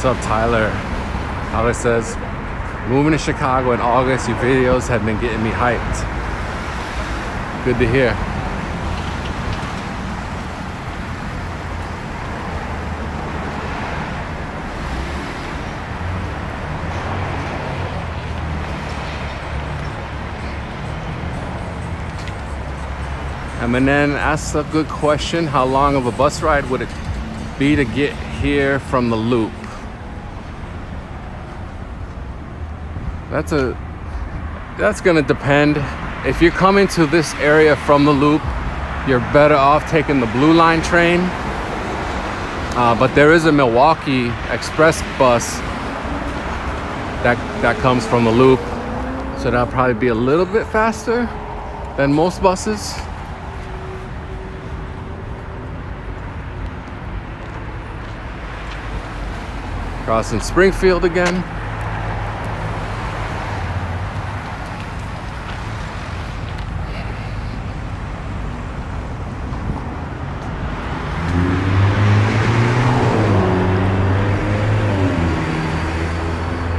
What's up, Tyler? Alex says, moving to Chicago in August, your videos have been getting me hyped. Good to hear. Eminem asks a good question. How long of a bus ride would it be to get here from the Loop? That's gonna depend. If you're coming to this area from the Loop, you're better off taking the Blue Line train. But there is a Milwaukee Express bus that comes from the Loop, so that'll probably be a little bit faster than most buses. Crossing Springfield again.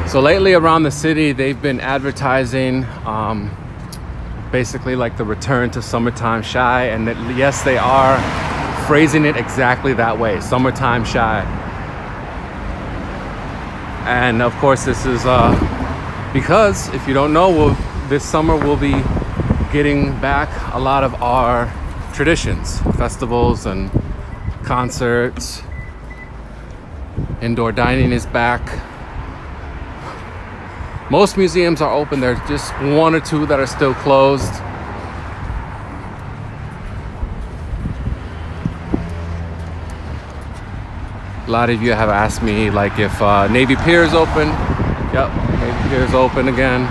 So lately around the city, they've been advertising basically like the return to summertime shy, and that, yes, they are phrasing it exactly that way, summertime shy. And of course, this is because, if you don't know, this summer we'll be getting back a lot of our traditions, festivals and concerts. Indoor dining is back. Most museums are open. There's just one or two that are still closed. A lot of you have asked me, like, if Navy Pier is open. Yep, Navy Pier is open again.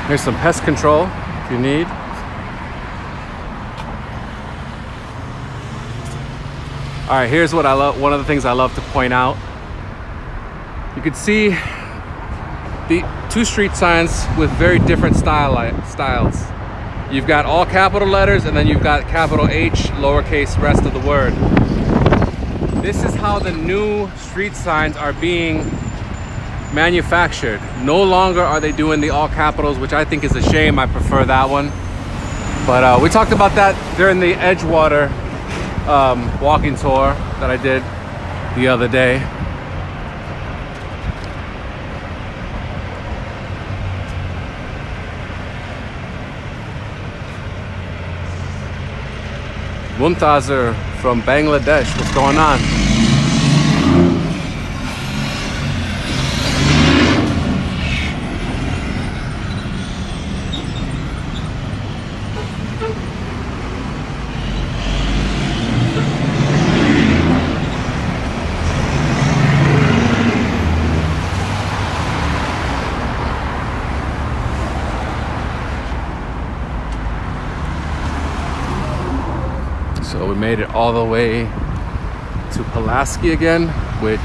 Here's some pest control if you need. All right, here's what I love. One of the things I love to point out. You can see the two street signs with very different styles. You've got all capital letters, and then you've got capital H, lowercase rest of the word. This is how the new street signs are being manufactured. No longer are they doing the all capitals, which I think is a shame. I prefer that one. But we talked about that during the Edgewater walking tour that I did the other day. Muntazir from Bangladesh, what's going on? So we made it all the way to Pulaski again, which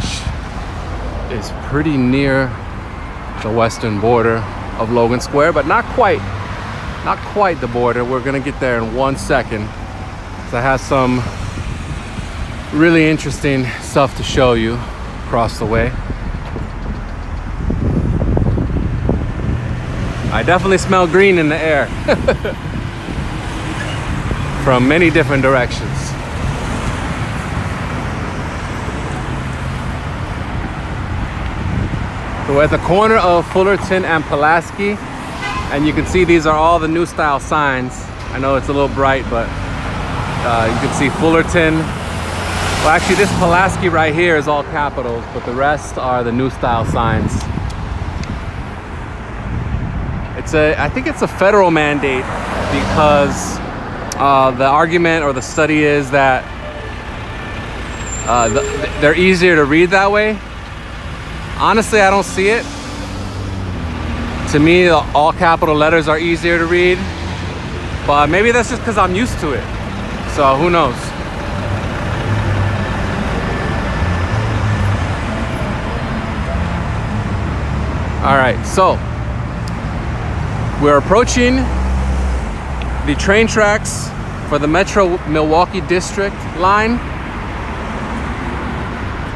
is pretty near the western border of Logan Square, but not quite the border. We're gonna get there in 1 second. So I have some really interesting stuff to show you across the way. I definitely smell green in the air. From many different directions. So we're at the corner of Fullerton and Pulaski, and you can see these are all the new style signs. I know it's a little bright, but you can see Fullerton. Well, actually this Pulaski right here is all capitals, but the rest are the new style signs. I think it's a federal mandate, because the argument or the study is that they're easier to read that way. Honestly, I don't see it. To me, all capital letters are easier to read, but maybe that's just because I'm used to it. So who knows? All right, so we're approaching the train tracks for the Metro Milwaukee District line,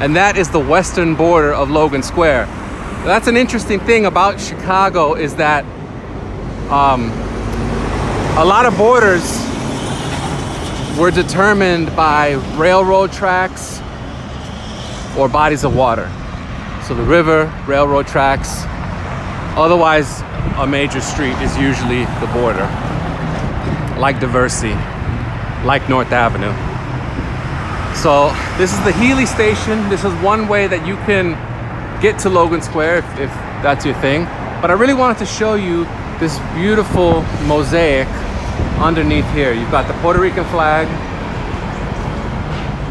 and that is the western border of Logan Square. That's an interesting thing about Chicago, is that a lot of borders were determined by railroad tracks or bodies of water. So the river, railroad tracks, otherwise a major street is usually the border, like Diversey, like North Avenue. So this is the Healy station. This is one way that you can get to Logan Square if that's your thing. But I really wanted to show you this beautiful mosaic underneath here. You've got the Puerto Rican flag.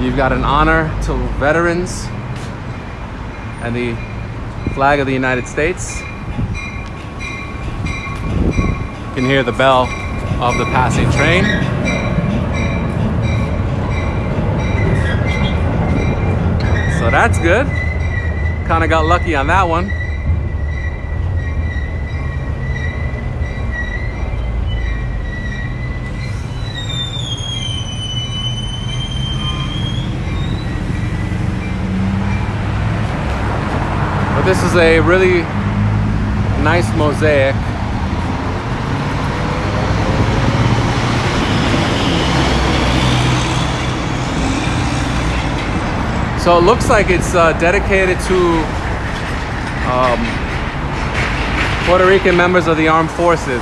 You've got an honor to veterans and the flag of the United States. You can hear the bell of the passing train. So that's good. Kind of got lucky on that one. But this is a really nice mosaic. So it looks like it's dedicated to Puerto Rican members of the armed forces.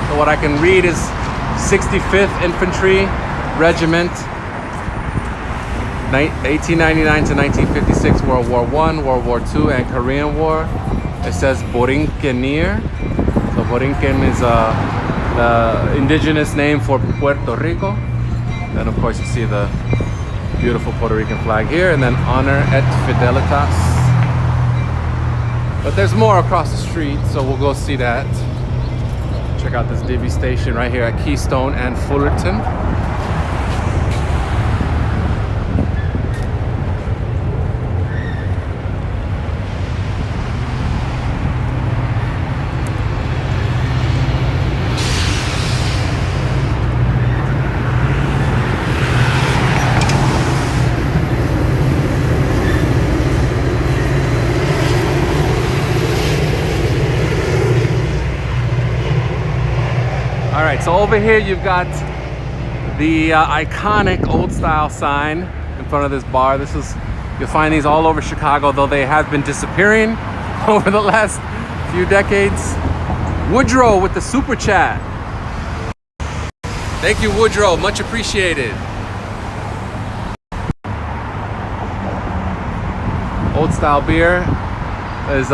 So what I can read is 65th Infantry Regiment, 1899 to 1956, World War I, World War II, and Korean War. It says Borinquenier. So Borinquen is the indigenous name for Puerto Rico. Then of course you see the beautiful Puerto Rican flag here, and then Honor et Fidelitas. But there's more across the street, so we'll go see that. Check out this Divvy station right here at Keystone and Fullerton. All right, so over here you've got the iconic old style sign in front of this bar. You'll find these all over Chicago, though they have been disappearing over the last few decades. Woodrow with the super chat. Thank you, Woodrow, much appreciated. Old style beer is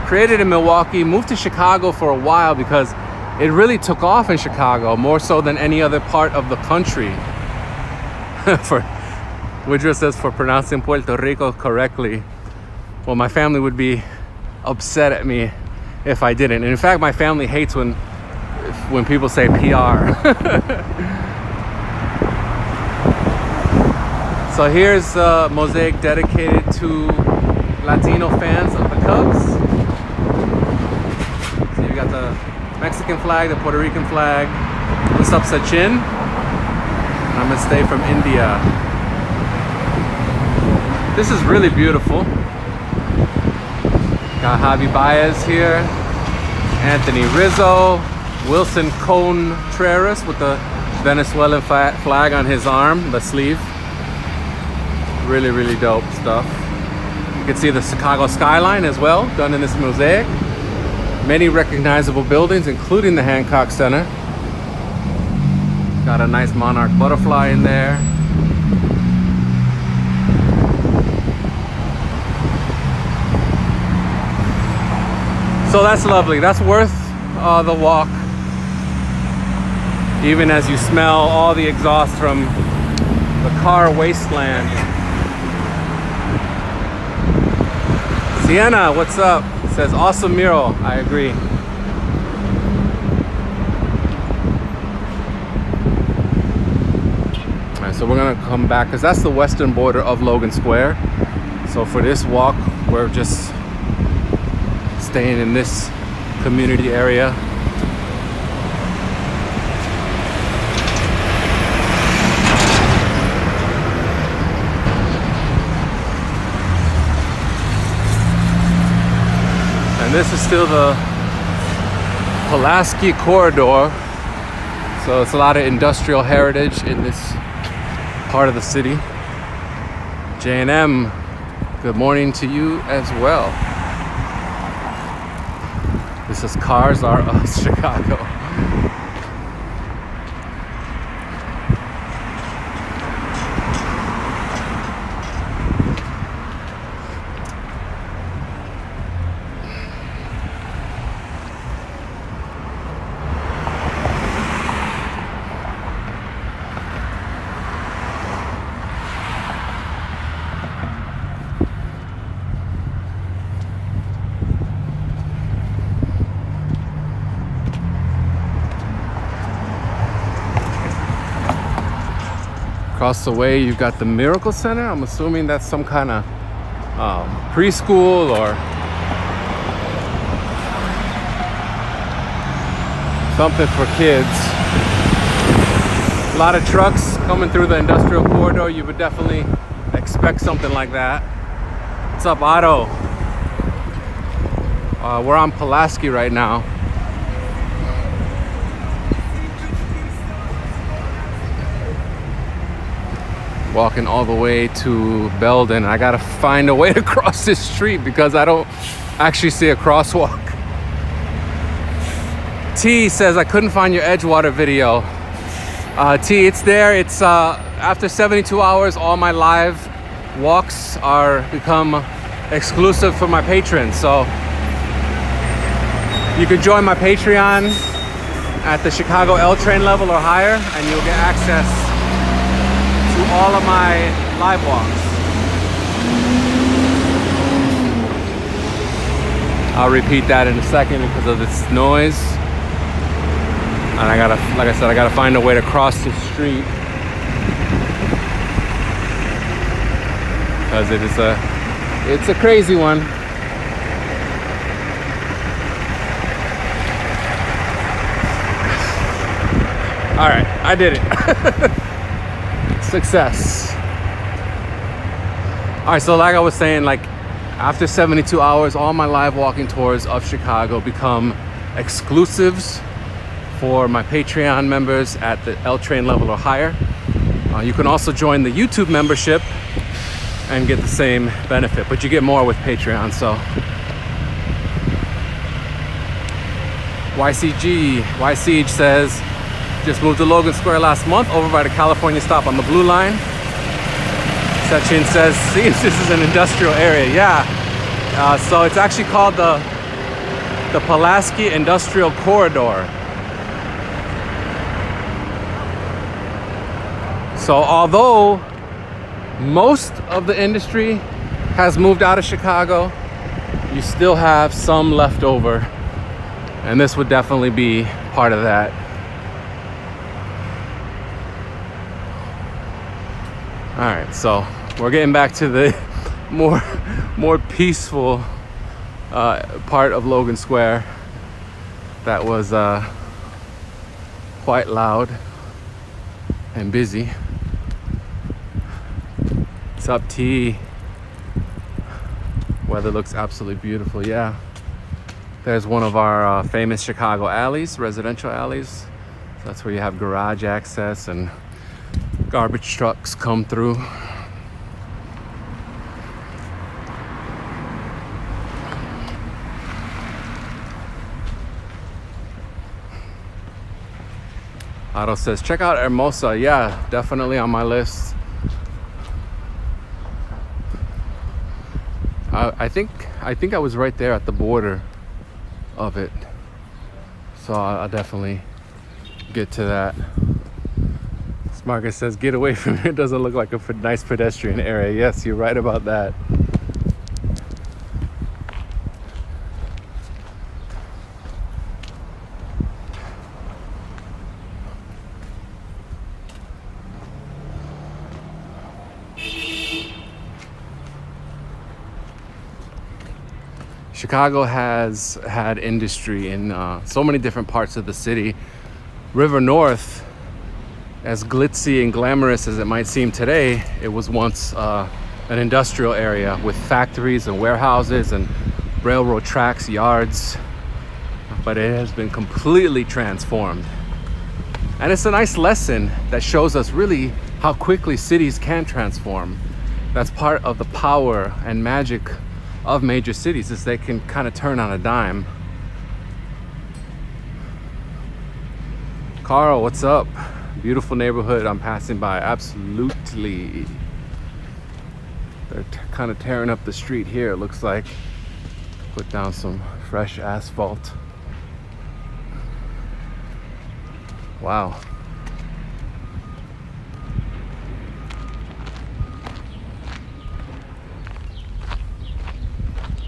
created in Milwaukee, moved to Chicago for a while because it really took off in Chicago, more so than any other part of the country. Woodrow says for pronouncing Puerto Rico correctly. Well, my family would be upset at me if I didn't. And in fact, my family hates when people say PR. So here's a mosaic dedicated to Latino fans of the Cubs. So you got the Mexican flag, the Puerto Rican flag. What's up, Sachin? Namaste from India. This is really beautiful. Got Javi Baez here, Anthony Rizzo, Wilson Contreras with the Venezuelan flag on his arm, the sleeve. Really, really dope stuff. You can see the Chicago skyline as well, done in this mosaic. Many recognizable buildings, including the Hancock Center. Got a nice monarch butterfly in there. So that's lovely. That's worth the walk. Even as you smell all the exhaust from the car wasteland. Sienna, what's up? Says awesome mural. I agree. All right, so we're gonna come back because that's the western border of Logan Square. So for this walk, we're just staying in this community area. And this is still the Pulaski corridor. So it's a lot of industrial heritage in this part of the city. J&M, good morning to you as well. This is Cars Are Us, Chicago. Across the way, you've got the Miracle Center. I'm assuming that's some kind of preschool or something for kids. A lot of trucks coming through the industrial corridor. You would definitely expect something like that. What's up, Otto? We're on Pulaski right now. Walking all the way to Belden. I gotta find a way to cross this street because I don't actually see a crosswalk. T says I couldn't find your Edgewater video. T, it's there. It's after 72 hours, all my live walks are become exclusive for my patrons. So you could join my Patreon at the Chicago L train level or higher, and you'll get access to all of my live walks. I'll repeat that in a second because of this noise. And I gotta, like I said, I gotta find a way to cross the street because it's a crazy one. All right, I did it. Success. All right, so like I was saying, like after 72 hours, all my live walking tours of Chicago become exclusives for my Patreon members at the L train level or higher. You can also join the YouTube membership and get the same benefit, but you get more with Patreon. So YCG says, just moved to Logan Square last month over by the California stop on the Blue Line. Sachin says, seems this is an industrial area. Yeah, so it's actually called the Pulaski Industrial Corridor. So although most of the industry has moved out of Chicago, you still have some left over, and this would definitely be part of that. All right, so we're getting back to the more peaceful part of Logan Square that was quite loud and busy. What's up, T? Weather looks absolutely beautiful. Yeah, there's one of our famous Chicago alleys, residential alleys. So that's where you have garage access and garbage trucks come through. Otto says, check out Hermosa. Yeah, definitely on my list. I think I was right there at the border of it. So I'll definitely get to that. Marcus says, get away from here. It doesn't look like a nice pedestrian area. Yes, you're right about that. Chicago has had industry in so many different parts of the city. River North, as glitzy and glamorous as it might seem today, it was once an industrial area with factories and warehouses and railroad tracks, yards, but it has been completely transformed. And it's a nice lesson that shows us really how quickly cities can transform. That's part of the power and magic of major cities, is they can kind of turn on a dime. Carl, what's up? Beautiful neighborhood I'm passing by, absolutely. They're kind of tearing up the street here, it looks like. Put down some fresh asphalt. Wow.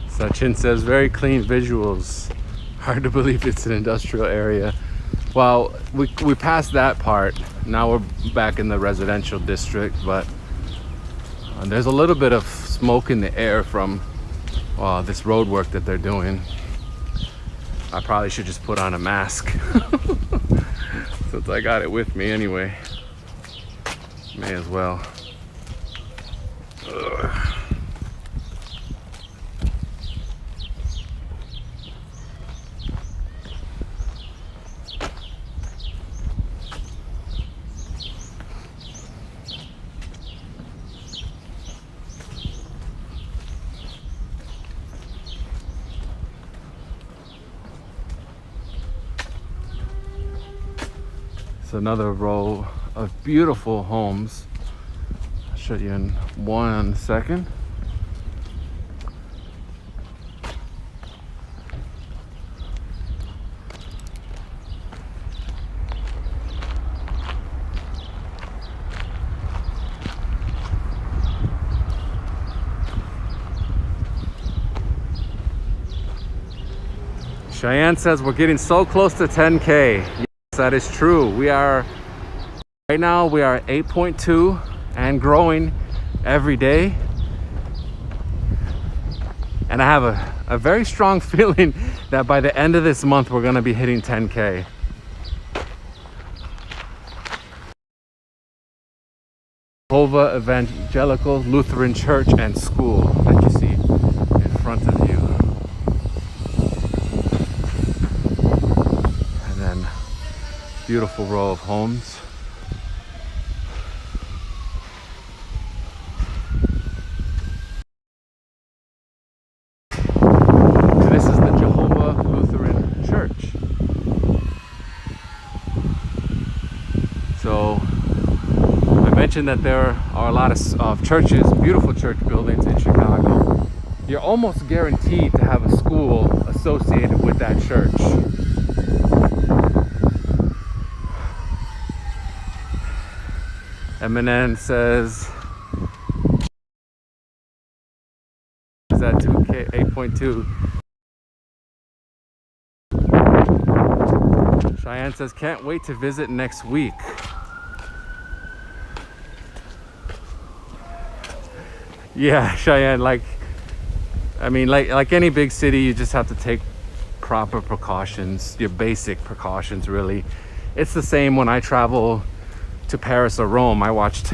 Sachin says, very clean visuals. Hard to believe it's an industrial area. Well, we passed that part. Now we're back in the residential district, but there's a little bit of smoke in the air from this road work that they're doing. I probably should just put on a mask since I got it with me anyway. May as well. Ugh. It's another row of beautiful homes. I'll show you in 1 second. Cheyenne says we're getting so close to 10K. That is true. We are right now, we are at 8.2 and growing every day. And I have a very strong feeling that by the end of this month, we're going to be hitting 10K. Jehovah Evangelical Lutheran Church and School that you see in front of you. Beautiful row of homes. And this is the Jehovah Lutheran Church. So I mentioned that there are a lot of churches, beautiful church buildings in Chicago. You're almost guaranteed to have a school associated with that church. Eminem says is that 2K 8.2. Cheyenne says can't wait to visit next week. Yeah, Cheyenne, like any big city, you just have to take proper precautions, your basic precautions really. It's the same when I travel to Paris or Rome. I watched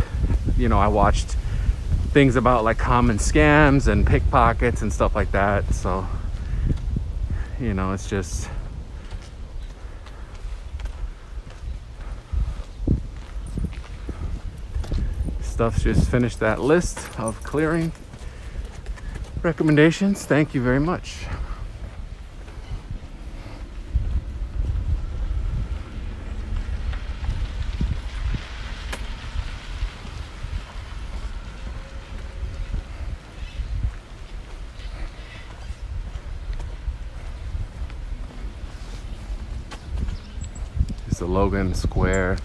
things about like common scams and pickpockets and stuff like that. So, it's just stuff's just finished that list of clearing recommendations. Thank you very much. The Logan Square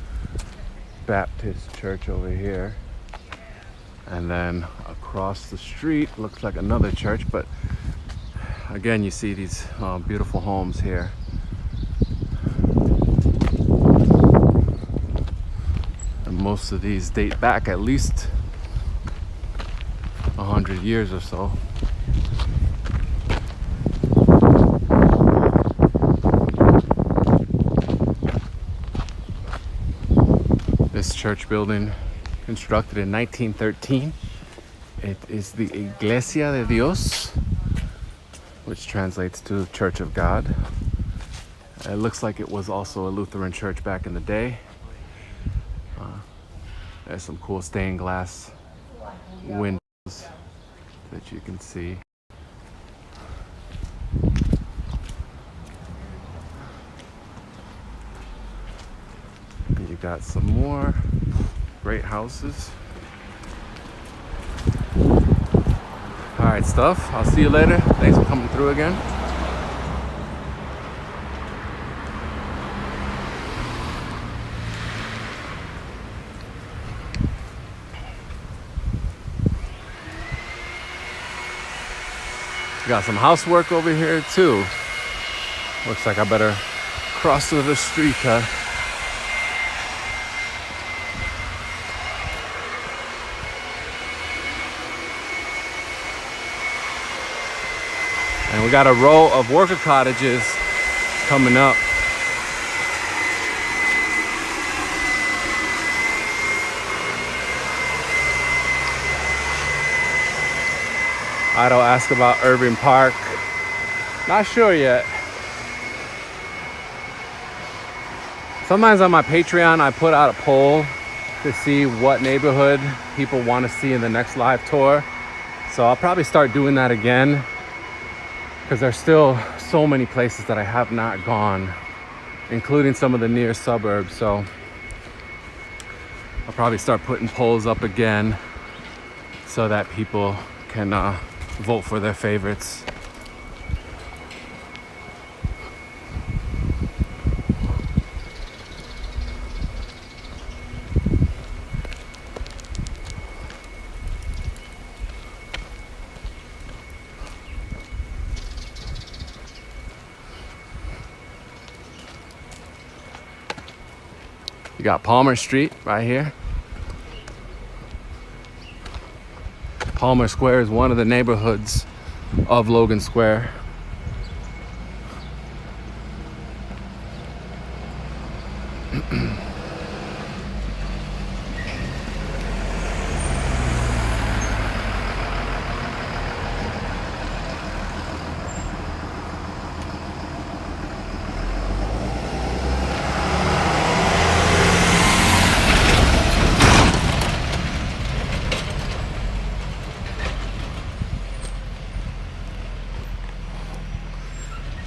Baptist Church over here, and then across the street looks like another church, but again you see these beautiful homes here. And most of these date back at least 100 years or so. This church building, constructed in 1913. It is the Iglesia de Dios, which translates to Church of God. It looks like it was also a Lutheran church back in the day. There's some cool stained glass windows that you can see. You got some more great houses. All right, stuff. I'll see you later. Thanks for coming through again. Got some housework over here too. Looks like I better cross to the street, huh? And we got a row of worker cottages coming up. I'll ask about Irving Park. Not sure yet. Sometimes on my Patreon, I put out a poll to see what neighborhood people want to see in the next live tour. So I'll probably start doing that again, because there's still so many places that I have not gone, including some of the near suburbs. So I'll probably start putting polls up again so that people can vote for their favorites. You got Palmer Street right here. Palmer Square is one of the neighborhoods of Logan Square.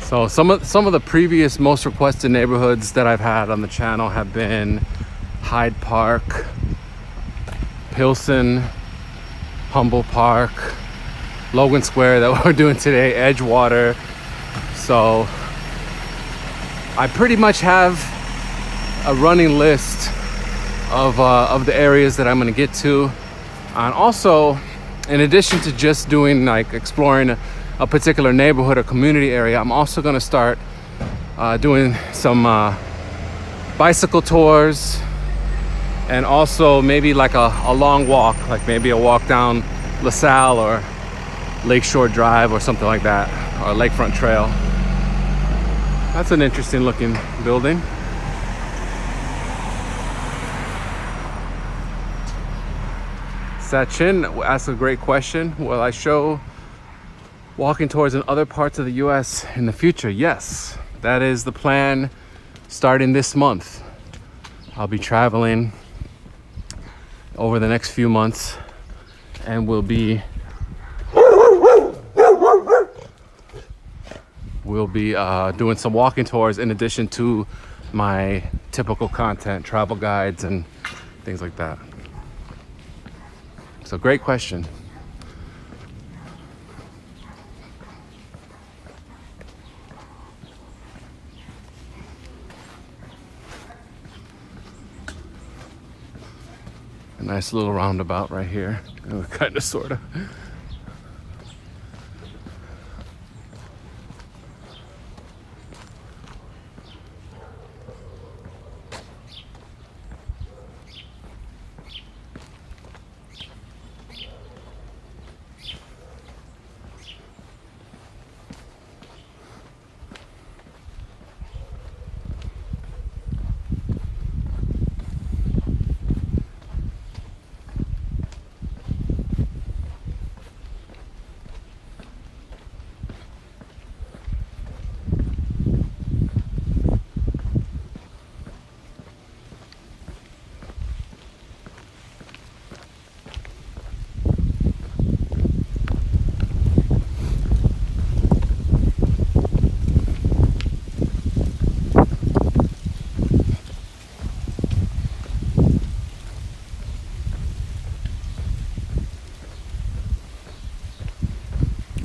So some of the previous most requested neighborhoods that I've had on the channel have been Hyde Park, Pilsen, Humboldt Park, Logan Square that we're doing today, Edgewater. So I pretty much have a running list of the areas that I'm gonna get to. And also, in addition to just doing like exploring a particular neighborhood or community area, I'm also gonna start doing some bicycle tours, and also maybe like a long walk, like maybe a walk down LaSalle or Lakeshore Drive or something like that, or Lakefront Trail. That's an interesting looking building. Sachin asked a great question. Will I show walking tours in other parts of the US in the future? Yes, that is the plan starting this month. I'll be traveling over the next few months, and we'll be doing some walking tours in addition to my typical content, travel guides and things like that. So great question. A nice little roundabout right here, kind of, sort of.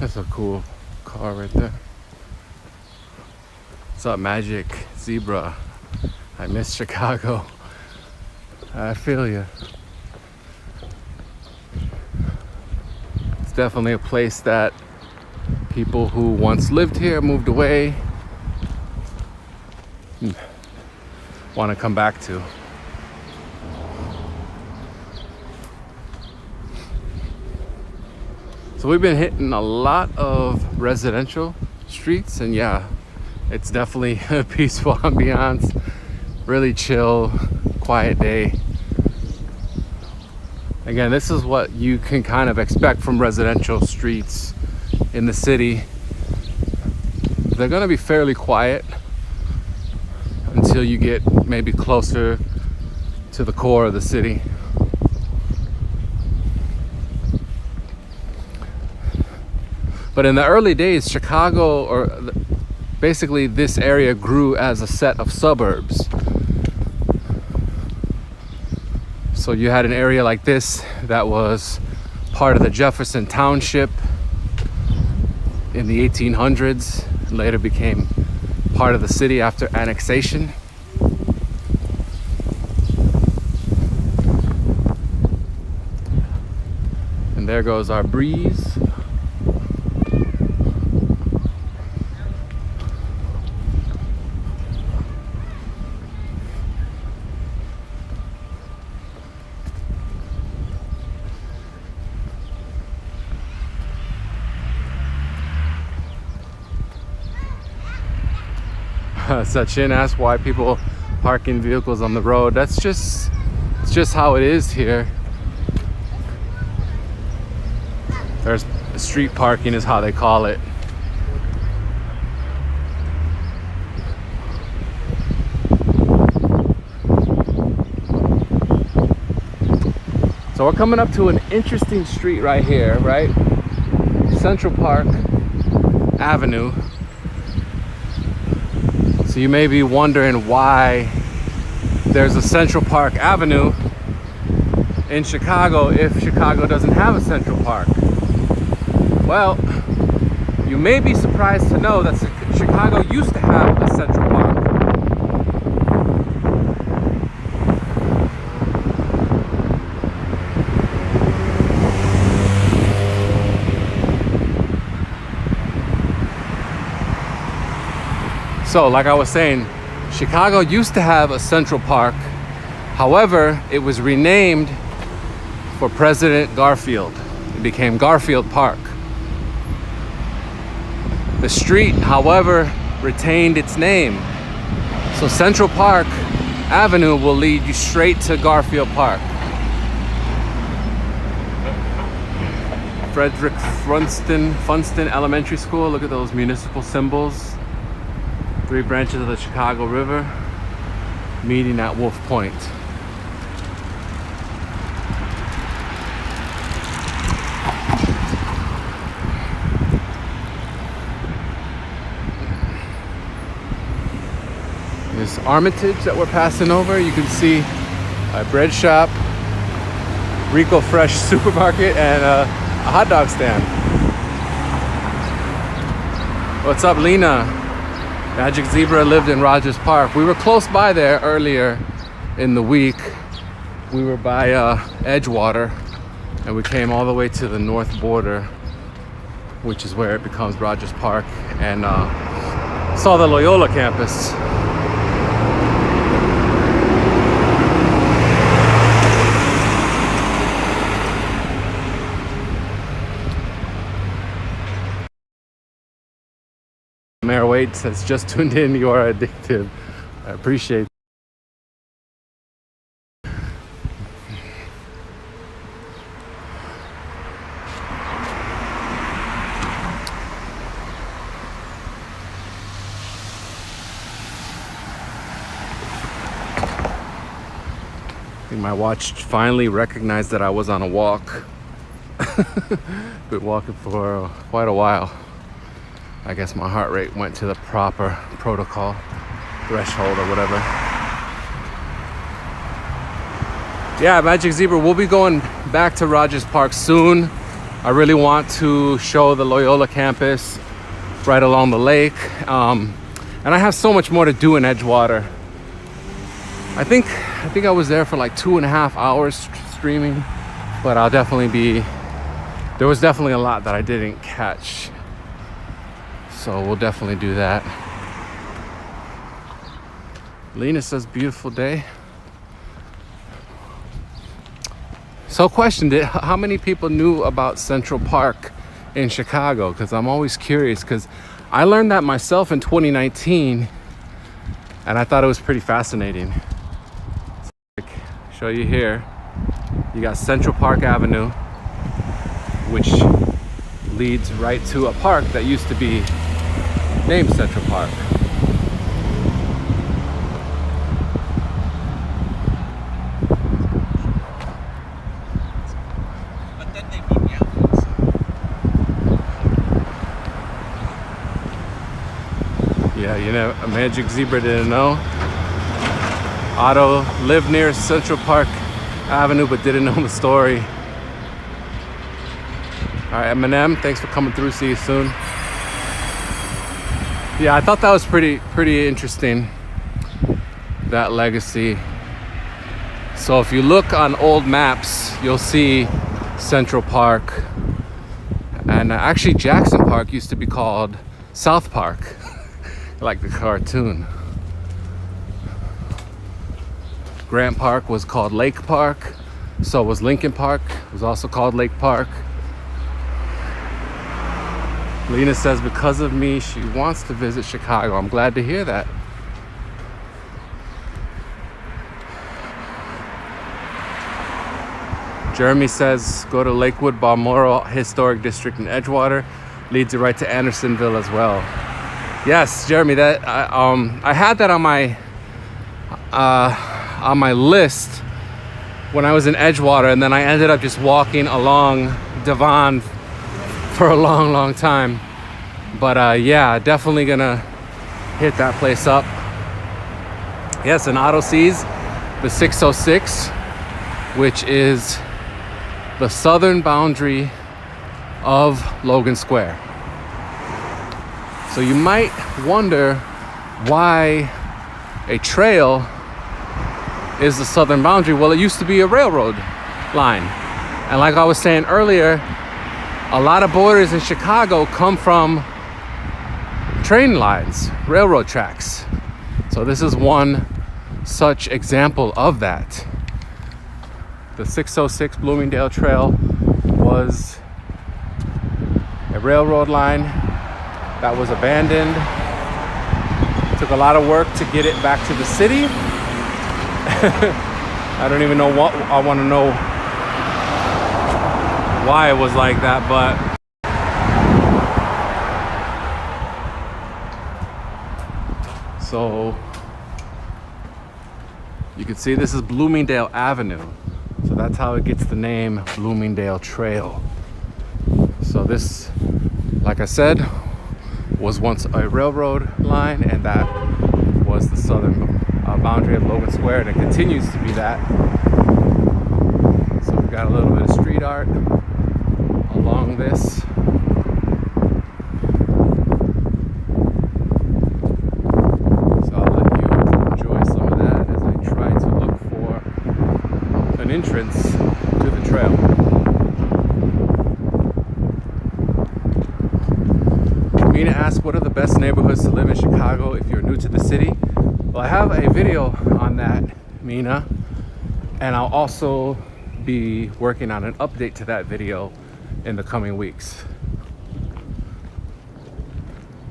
That's a cool car right there. What's up, Magic Zebra? I miss Chicago. I feel you. It's definitely a place that people who once lived here, moved away, want to come back to. So we've been hitting a lot of residential streets, and yeah, it's definitely a peaceful ambiance, really chill, quiet day. Again, this is what you can kind of expect from residential streets in the city. They're gonna be fairly quiet until you get maybe closer to the core of the city. But in the early days, Chicago, or basically this area, grew as a set of suburbs. So you had an area like this that was part of the Jefferson Township in the 1800s, and later became part of the city after annexation. And there goes our breeze. Sachin asked why people parking vehicles on the road. It's just how it is here. There's street parking is how they call it. So we're coming up to an interesting street right here, right? Central Park Avenue. So you may be wondering why there's a Central Park Avenue in Chicago if Chicago doesn't have a Central Park. Well, you may be surprised to know that Chicago used to have a Central Park. So, like I was saying, Chicago used to have a Central Park. However, it was renamed for President Garfield. It became Garfield Park. The street, however, retained its name. So Central Park Avenue will lead you straight to Garfield Park. Frederick Funston Elementary School. Look at those municipal symbols. 3 branches of the Chicago River meeting at Wolf Point. This Armitage that we're passing over, you can see a bread shop, Rico Fresh supermarket, and a hot dog stand. What's up, Lena? Magic Zebra lived in Rogers Park. We were close by there earlier in the week. We were by Edgewater, and we came all the way to the north border, which is where it becomes Rogers Park, and saw the Loyola campus. Mayor Waits has just tuned in. You are addictive. I appreciate it. I think my watch finally recognized that I was on a walk. Been walking for quite a while. I guess my heart rate went to the proper protocol threshold or whatever. Yeah, Magic Zebra, we'll be going back to Rogers Park soon. I really want to show the Loyola campus right along the lake. And I have so much more to do in Edgewater. I think I was there for like 2.5 hours streaming, but I'll definitely be, there was definitely a lot that I didn't catch. So we'll definitely do that. Lena says beautiful day. So question, how many people knew about Central Park in Chicago? Because I'm always curious, because I learned that myself in 2019 and I thought it was pretty fascinating. So, show you here, you got Central Park Avenue, which leads right to a park that used to be named Central Park. Yeah, you know, a Magic Zebra didn't know. Otto lived near Central Park Avenue but didn't know the story. All right, Eminem, thanks for coming through. See you soon. Yeah, I thought that was pretty interesting, that legacy. So if you look on old maps, you'll see Central Park. And actually Jackson Park used to be called South Park. Like the cartoon. Grant Park was called Lake Park. So was Lincoln Park. It was also called Lake Park. Lena says because of me, she wants to visit Chicago. I'm glad to hear that. Jeremy says go to Lakewood Balmoral Historic District in Edgewater. Leads you right to Andersonville as well. Yes, Jeremy, that I had that on my list when I was in Edgewater, and then I ended up just walking along Devon for a long time. But yeah, definitely gonna hit that place up. Yes, and Otto sees the 606, which is the southern boundary of Logan Square. So you might wonder why a trail is the southern boundary. Well, it used to be a railroad line. And like I was saying earlier, a lot of borders in Chicago come from train lines, railroad tracks. So this is one such example of that. The 606 Bloomingdale Trail was a railroad line that was abandoned. Took a lot of work to get it back to the city. I don't even know what, I want to know why it was like that, but so you can see this is Bloomingdale Avenue. So that's how it gets the name Bloomingdale Trail. So this, like I said, was once a railroad line, and that was the southern boundary of Logan Square, and it continues to be that. So we've got a little bit of street art along this. So I'll let you enjoy some of that as I try to look for an entrance to the trail. Mina asked, what are the best neighborhoods to live in Chicago if you're new to the city? Well, I have a video on that, Mina, and I'll also be working on an update to that video in the coming weeks.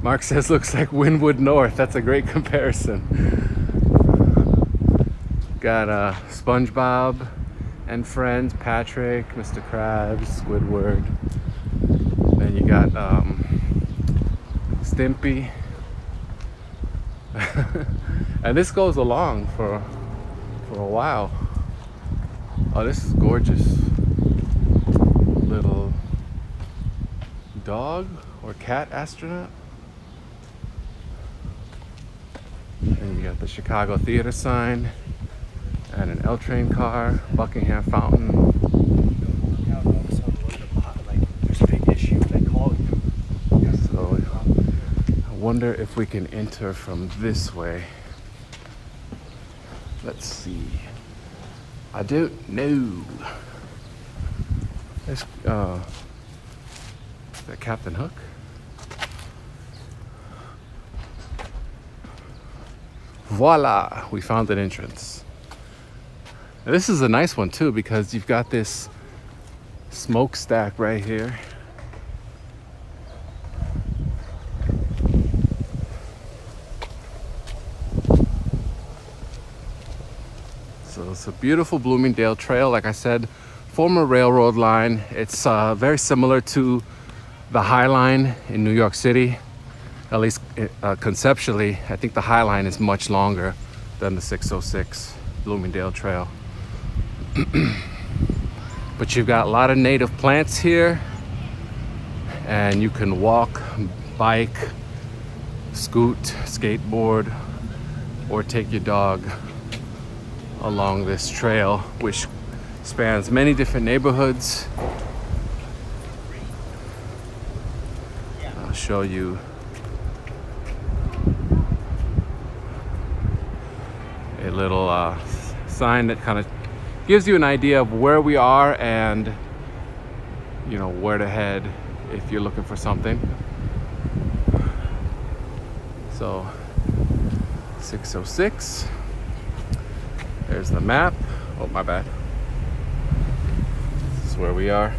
Mark says, looks like Wynwood North. That's a great comparison. Got SpongeBob and friends, Patrick, Mr. Krabs, Squidward. Then you got Stimpy. And this goes along for a while. Oh, this is gorgeous. Little dog or cat astronaut. And you got the Chicago Theater sign and an L train car, Buckingham Fountain. wonder if we can enter from this way. Let's see. I don't know. Is that Captain Hook? Voila, we found an entrance. Now, this is a nice one too because you've got this smokestack right here. So it's a beautiful Bloomingdale trail. Like I said, former railroad line. It's very similar to the High Line in New York City. At least conceptually, I think the High Line is much longer than the 606 Bloomingdale Trail. But you've got a lot of native plants here, and you can walk, bike, scoot, skateboard, or take your dog along this trail, which spans many different neighborhoods. I'll show you a little sign that kind of gives you an idea of where we are and, you know, where to head if you're looking for something. So 606, there's the map. Oh, my bad. This is where we are.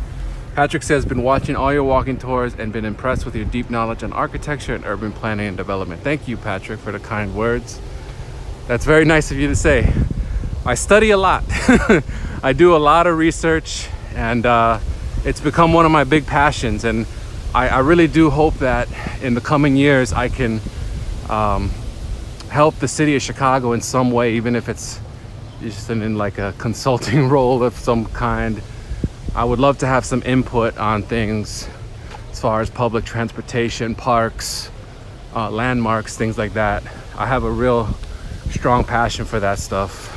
Patrick says, been watching all your walking tours and been impressed with your deep knowledge on architecture and urban planning and development. Thank you, Patrick, for the kind words. That's very nice of you to say. I study a lot. I do a lot of research, and it's become one of my big passions. And I really do hope that in the coming years I can help the city of Chicago in some way, even if it's just in like a consulting role of some kind. I would love to have some input on things as far as public transportation, parks, landmarks, things like that. I have a real strong passion for that stuff.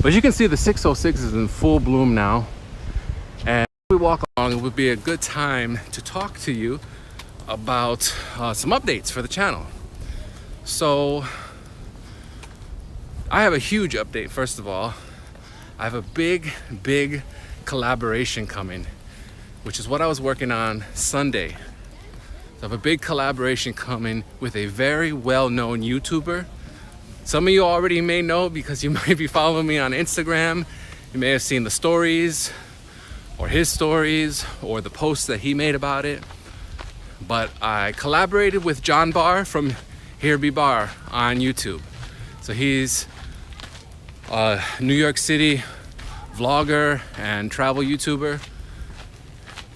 But you can see the 606 is in full bloom now, and as we walk along, it would be a good time to talk to you about some updates for the channel. So I have a huge update. First of all, I have a big collaboration coming, which is what I was working on Sunday. So I have a big collaboration coming with a very well-known YouTuber. Some of you already may know because you might be following me on Instagram. You may have seen the stories or his stories or the posts that he made about it. But I collaborated with John Barr from Here Be Bar on YouTube. So he's a New York City vlogger and travel YouTuber.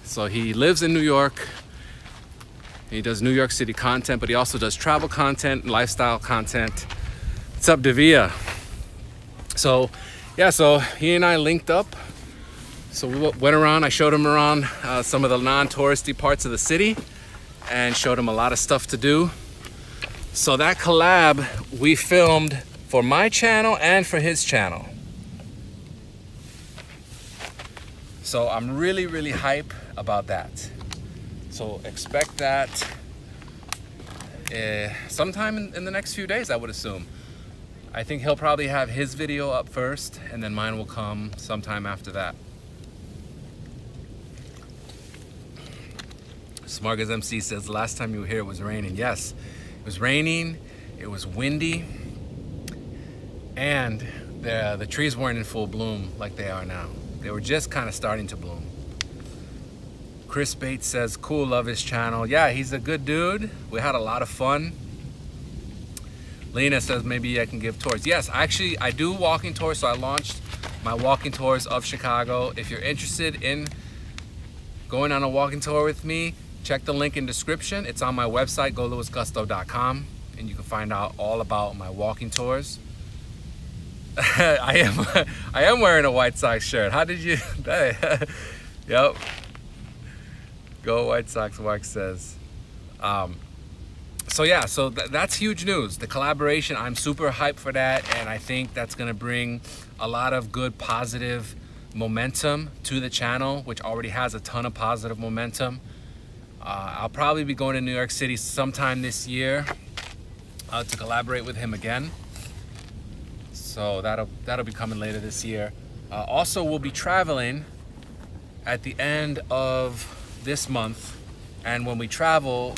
So he lives in New York. He does New York City content, but he also does travel content, lifestyle content. What's up, Davia? So yeah, so he and I linked up. So we went around, I showed him around some of the non-touristy parts of the city and showed him a lot of stuff to do. So that collab we filmed for my channel and for his channel. So I'm really hype about that. So expect that sometime in the next few days, I would assume. I think he'll probably have his video up first, and then mine will come sometime after that. Smargas MC says, last time you were here it was raining. Yes, it was raining, it was windy, and the trees weren't in full bloom like they are now. They were just kind of starting to bloom. Chris Bates says, cool, love his channel. Yeah, he's a good dude. We had a lot of fun. Lena says, maybe I can give tours. Yes, actually, I do walking tours, so I launched my walking tours of Chicago. If you're interested in going on a walking tour with me, check the link in description. It's on my website, goluisgusto.com, and you can find out all about my walking tours. I am wearing a White Sox shirt. How did you? Yep. Go White Sox, Wax says. So yeah, so that's huge news. The collaboration, I'm super hyped for that, and I think that's gonna bring a lot of good positive momentum to the channel, which already has a ton of positive momentum. I'll probably be going to New York City sometime this year to collaborate with him again. So that'll be coming later this year. Also, we'll be traveling at the end of this month, and when we travel,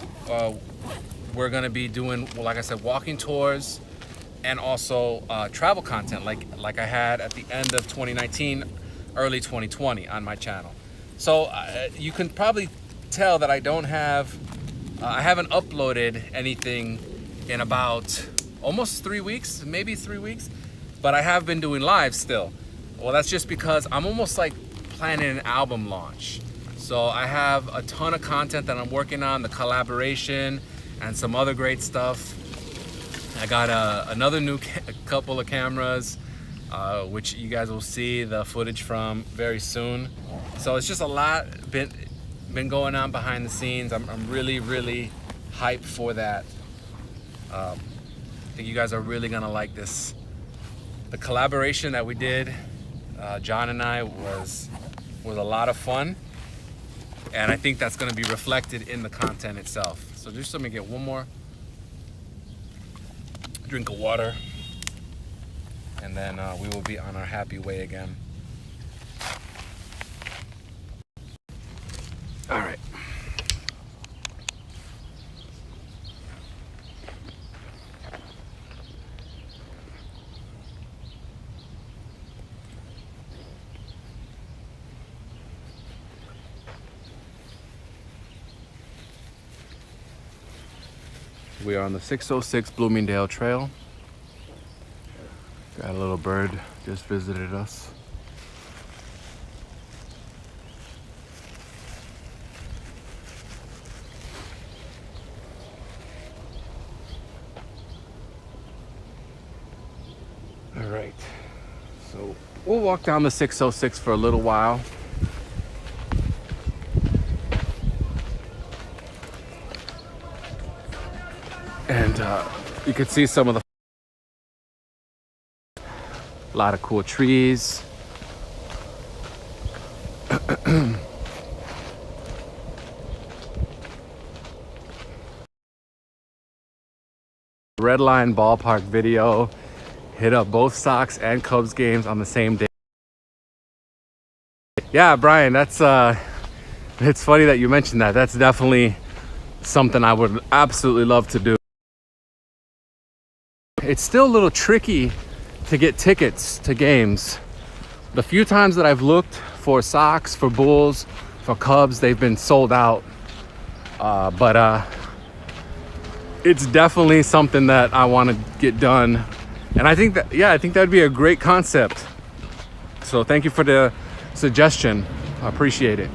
we're gonna be doing, well, like I said, walking tours and also travel content like I had at the end of 2019, early 2020 on my channel. So you can probably tell that I haven't uploaded anything in about almost 3 weeks, maybe 3 weeks, but I have been doing live still. Well, that's just because I'm almost like planning an album launch. So I have a ton of content that I'm working on, the collaboration and some other great stuff. I got another new couple of cameras, which you guys will see the footage from very soon. So it's just a lot been going on behind the scenes. I'm really, really hyped for that. I think you guys are really gonna like this. The collaboration that we did, John and I, was a lot of fun, and I think that's gonna be reflected in the content itself. So just let me get one more drink of water, and then we will be on our happy way again. All right. We are on the 606 Bloomingdale Trail. Got a little bird just visited us. All right, so we'll walk down the 606 for a little while. And you can see some of a lot of cool trees. Red Line Ballpark video. Hit up both Sox and Cubs games on the same day. Yeah, Brian, that's it's funny that you mentioned that. That's definitely something I would absolutely love to do. It's still a little tricky to get tickets to games. The few times that I've looked for Sox, for Bulls, for Cubs, they've been sold out. But it's definitely something that I want to get done. And I think that, yeah, I think that'd be a great concept. So thank you for the suggestion. I appreciate it.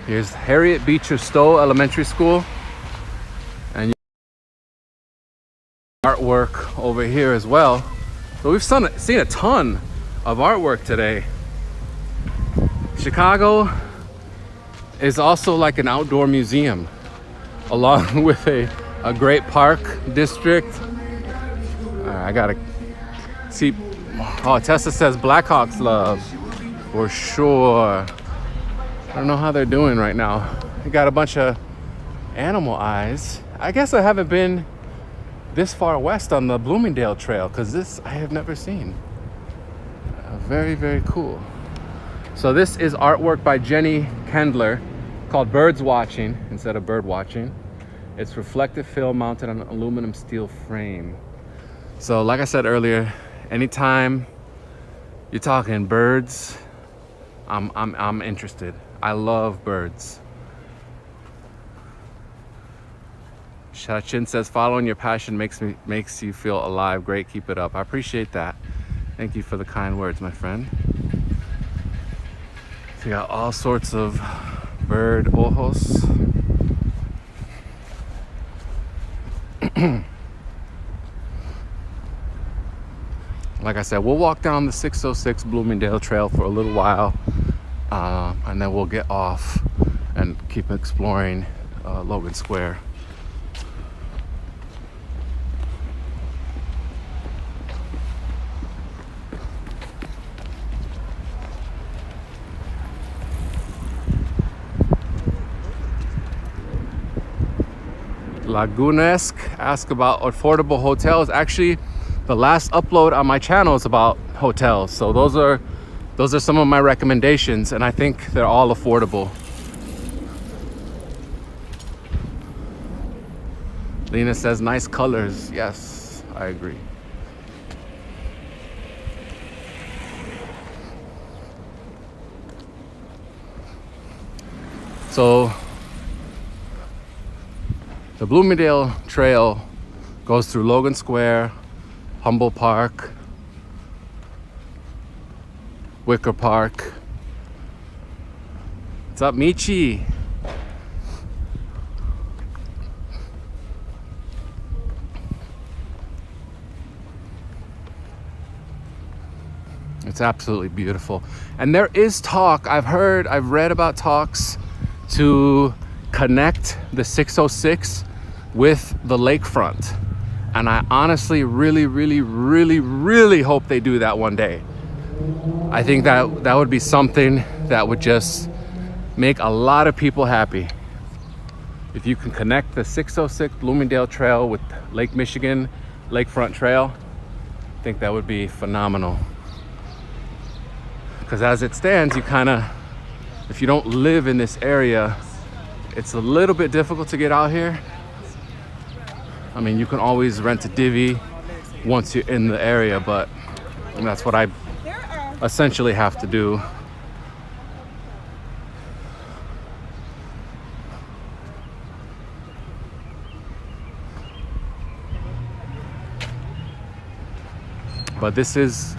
Here's Harriet Beecher Stowe Elementary School. And artwork over here as well. So we've seen a ton of artwork today. Chicago is also like an outdoor museum, along with a great park district. I gotta see. Oh, Tessa says Blackhawks love for sure. I don't know how they're doing right now. They got a bunch of animal eyes. I guess I haven't been this far west on the Bloomingdale Trail, because this I have never seen. Very, very cool. So this is artwork by Jenny Kendler called Birds Watching instead of Bird Watching. It's reflective film mounted on an aluminum steel frame. So like I said earlier, anytime you're talking birds, I'm interested. I love birds. Shachin says, following your passion makes you feel alive. Great, keep it up. I appreciate that. Thank you for the kind words, my friend. So you got all sorts of bird ojos. Like I said, we'll walk down the 606 Bloomingdale Trail for a little while, and then we'll get off and keep exploring Logan Square. Lagunesque ask about affordable hotels. Actually, the last upload on my channel is about hotels, so those are some of my recommendations, and I think they're all affordable. Lena says nice colors. Yes, I agree. So the Bloomingdale Trail goes through Logan Square, Humboldt Park, Wicker Park. What's up, Michi? It's absolutely beautiful. And there is talk, I've read about talks to connect the 606 with the lakefront. And I honestly really hope they do that one day. I think that would be something that would just make a lot of people happy. If you can connect the 606 Bloomingdale Trail with Lake Michigan Lakefront Trail, I think that would be phenomenal. Because as it stands, you kind of, if you don't live in this area, it's a little bit difficult to get out here. I mean, you can always rent a divvy once you're in the area, but that's what I essentially have to do. But this is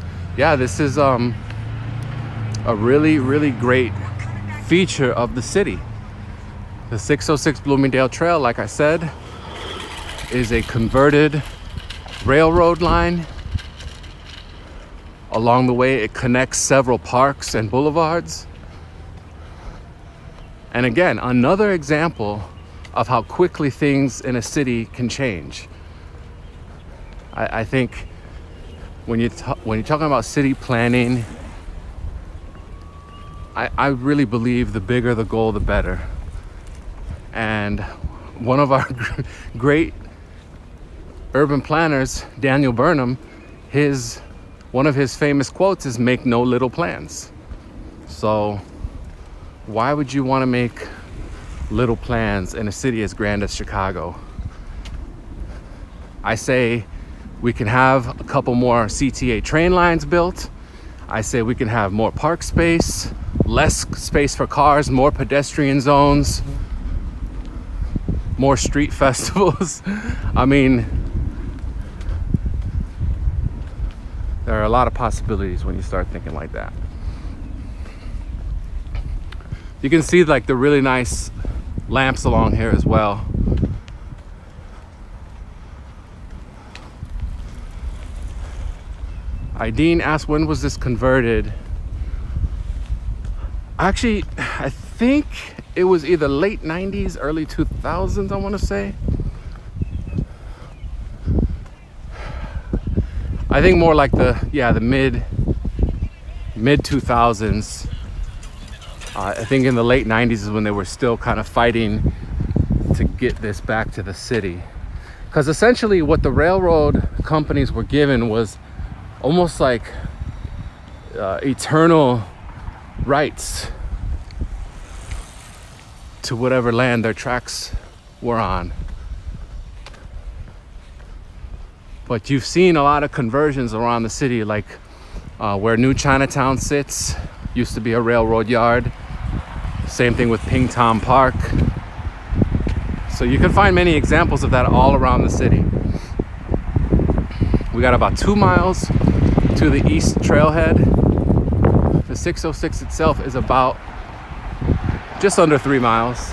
a really great feature of the city. The 606 Bloomingdale Trail, like I said, is a converted railroad line. Along the way, it connects several parks and boulevards. And again, another example of how quickly things in a city can change. I think when you're talking about city planning, I really believe the bigger the goal, the better. And one of our great urban planners, Daniel Burnham, one of his famous quotes is "Make no little plans." So why would you want to make little plans in a city as grand as Chicago? I say we can have a couple more CTA train lines built. I say we can have more park space, less space for cars, more pedestrian zones, more street festivals. I mean, there are a lot of possibilities when you start thinking like that. You can see like the really nice lamps along here as well. Ideen asked, when was this converted? Actually, I think it was either late 90s, early 2000s, I want to say. I think more like the mid 2000s. I think in the late 90s is when they were still kind of fighting to get this back to the city. Because essentially what the railroad companies were given was almost like eternal rights to whatever land their tracks were on. But you've seen a lot of conversions around the city, like where New Chinatown sits, used to be a railroad yard. Same thing with Ping Tom Park. So you can find many examples of that all around the city. We got about 2 miles to the east trailhead. The 606 itself is about just under 3 miles.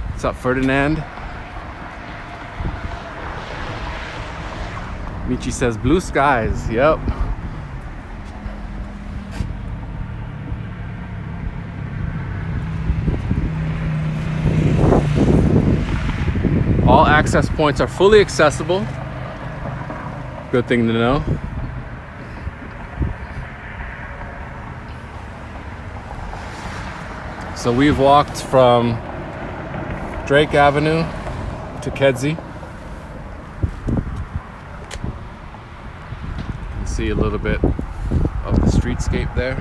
What's up, Ferdinand? Michi says blue skies. Yep. All access points are fully accessible. Good thing to know. So we've walked from Drake Avenue to to Kedzie. You can see a little bit of the streetscape there.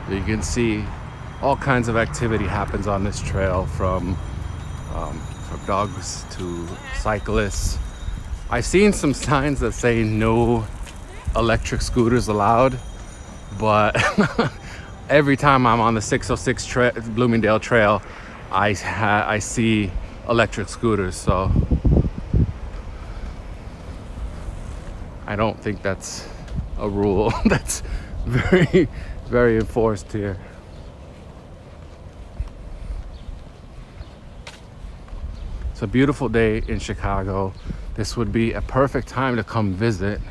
You can see all kinds of activity happens on this trail, from dogs to cyclists. I've seen some signs that say no electric scooters allowed, but every time I'm on the 606 Bloomingdale Trail, I see electric scooters, so I don't think that's a rule that's very enforced here. It's a beautiful day in Chicago. This would be a perfect time to come visit.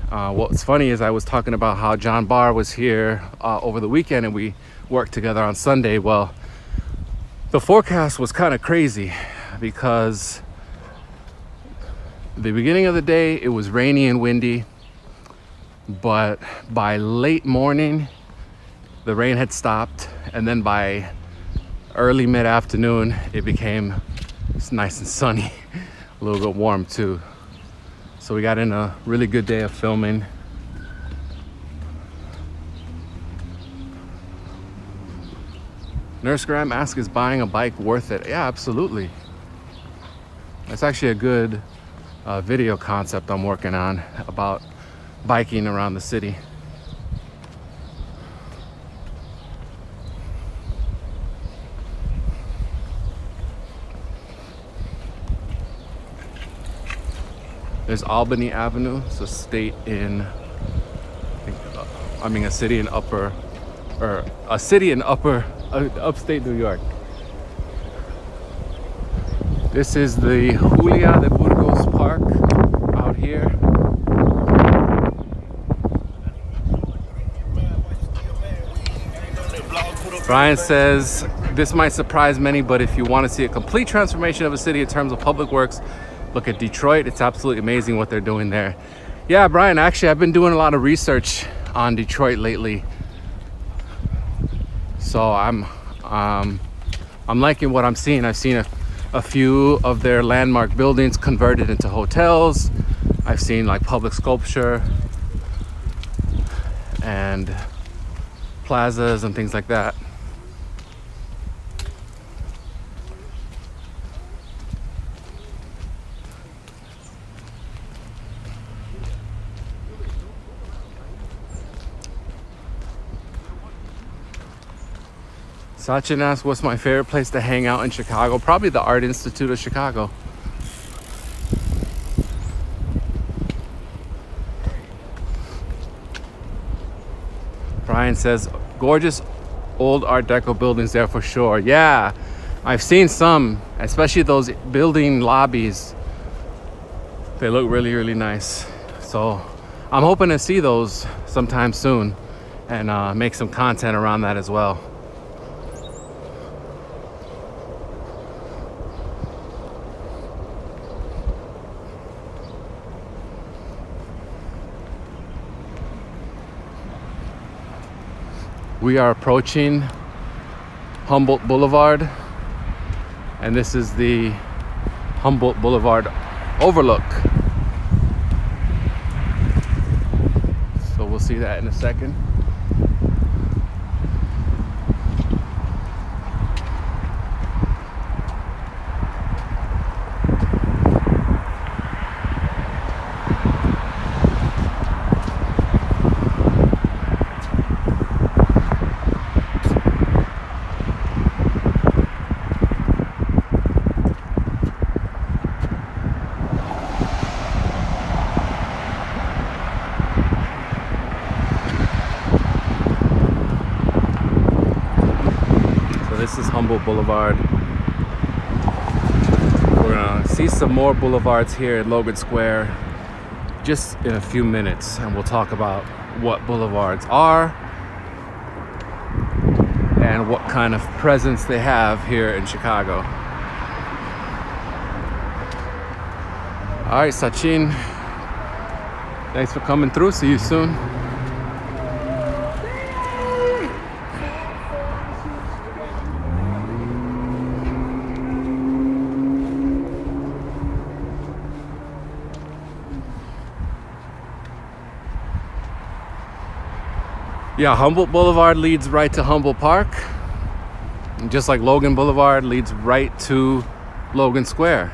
What's funny is I was talking about how John Barr was here over the weekend and we worked together on Sunday. Well, the forecast was kind of crazy because the beginning of the day it was rainy and windy, but by late morning the rain had stopped, and then by early mid-afternoon it became nice and sunny, a little bit warm too. So we got in a really good day of filming. Nurse Graham asks, is buying a bike worth it? Yeah, absolutely. That's actually a good video concept I'm working on about biking around the city. There's Albany Avenue. It's a state in, a city in upstate New York. This is the Julia de Burgos Park out here. Brian says, this might surprise many, but if you want to see a complete transformation of a city in terms of public works, look at Detroit. It's absolutely amazing what they're doing there. Yeah, Brian, actually, I've been doing a lot of research on Detroit lately. So I'm liking what I'm seeing. I've seen a few of their landmark buildings converted into hotels. I've seen like public sculpture and plazas and things like that. Sachin asked, what's my favorite place to hang out in Chicago? Probably the Art Institute of Chicago. Brian says, gorgeous old Art Deco buildings there for sure. Yeah, I've seen some, especially those building lobbies. They look really, really nice. So I'm hoping to see those sometime soon and make some content around that as well. We are approaching Humboldt Boulevard, and this is the Humboldt Boulevard overlook. So we'll see that in a second. this is Humboldt Boulevard. We're gonna see some more boulevards here at Logan Square just in a few minutes, and we'll talk about what boulevards are and what kind of presence they have here in Chicago. All right, Sachin, thanks for coming through. See you soon. Yeah, Humboldt Boulevard leads right to Humboldt Park. And just like Logan Boulevard leads right to Logan Square.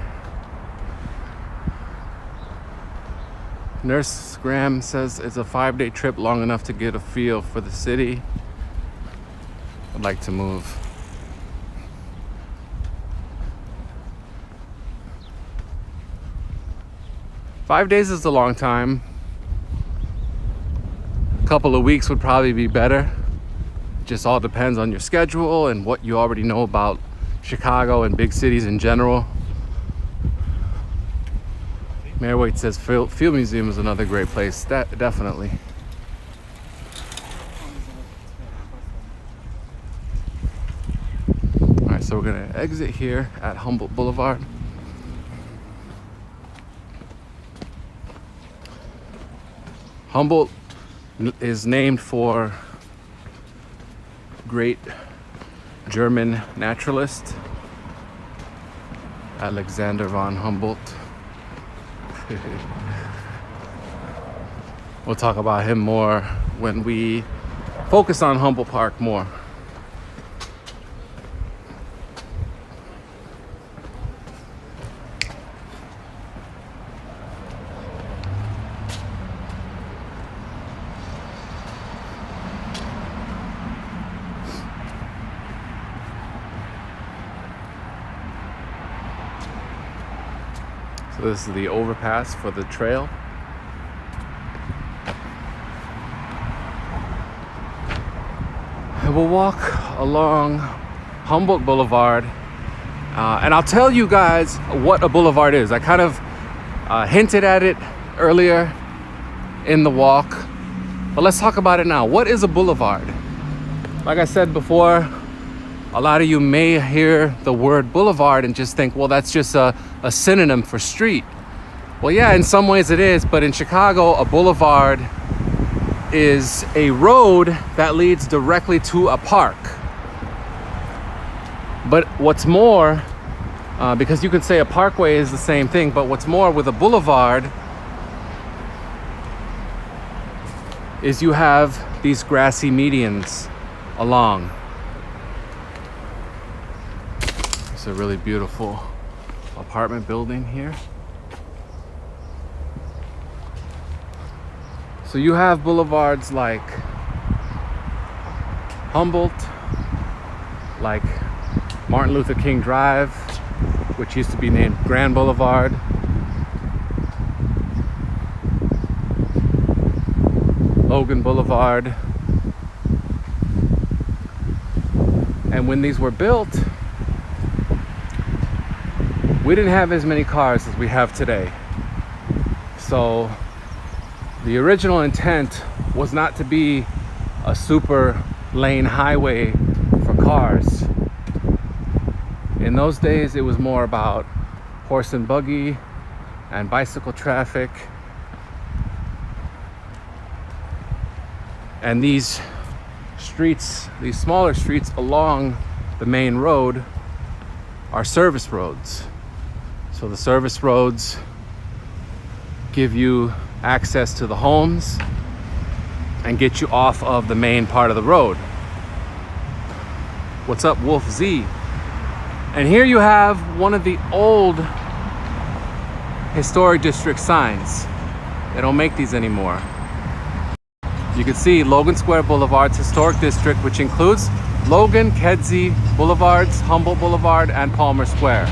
Nurse Graham says it's a 5-day trip, long enough to get a feel for the city. I'd like to move. Five days is a long time. A couple of weeks would probably be better. Just all depends on your schedule and what you already know about Chicago and big cities in general. Mayor Waite says Field Museum is another great place. Definitely. All right, so we're gonna exit here at Humboldt Boulevard. Humboldt is named for great German naturalist Alexander von Humboldt. We'll talk about him more when we focus on Humboldt Park more. So this is the overpass for the trail. And we'll walk along Humboldt Boulevard. And I'll tell you guys what a boulevard is. I kind of hinted at it earlier in the walk, but let's talk about it now. What is a boulevard? Like I said before, a lot of you may hear the word boulevard and just think, well, that's just a synonym for street. Well, yeah, in some ways it is, but in Chicago, a boulevard is a road that leads directly to a park. But what's more, because you could say a parkway is the same thing, but what's more with a boulevard is you have these grassy medians along. It's a really beautiful apartment building here. So you have boulevards like Humboldt, like Martin Luther King Drive, which used to be named Grand Boulevard. Logan Boulevard. And when these were built, we didn't have as many cars as we have today. So the original intent was not to be a super lane highway for cars. In those days, it was more about horse and buggy and bicycle traffic. And these streets, these smaller streets along the main road are service roads. So the service roads give you access to the homes and get you off of the main part of the road. What's up, Wolf Z? And here you have one of the old historic district signs. They don't make these anymore. You can see Logan Square Boulevard's historic district, which includes Logan, Kedzie Boulevards, Humboldt Boulevard, and Palmer Square.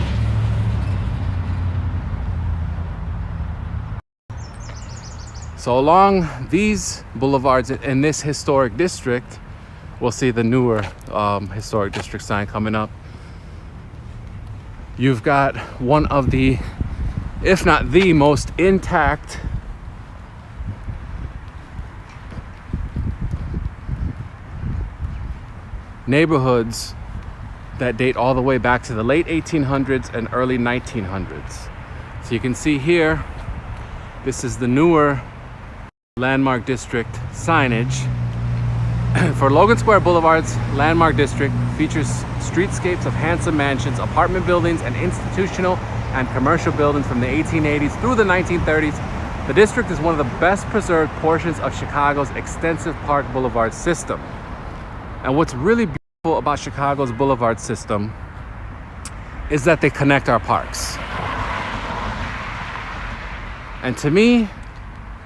So along these boulevards in this historic district, we'll see the newer historic district sign coming up. You've got one of the, if not the most intact neighborhoods that date all the way back to the late 1800s and early 1900s. So you can see here, this is the newer Landmark District signage. For Logan Square Boulevard's Landmark District features streetscapes of handsome mansions, apartment buildings, and institutional and commercial buildings from the 1880s through the 1930s. The district is one of the best preserved portions of Chicago's extensive park boulevard system. And what's really beautiful about Chicago's boulevard system is that they connect our parks. And to me,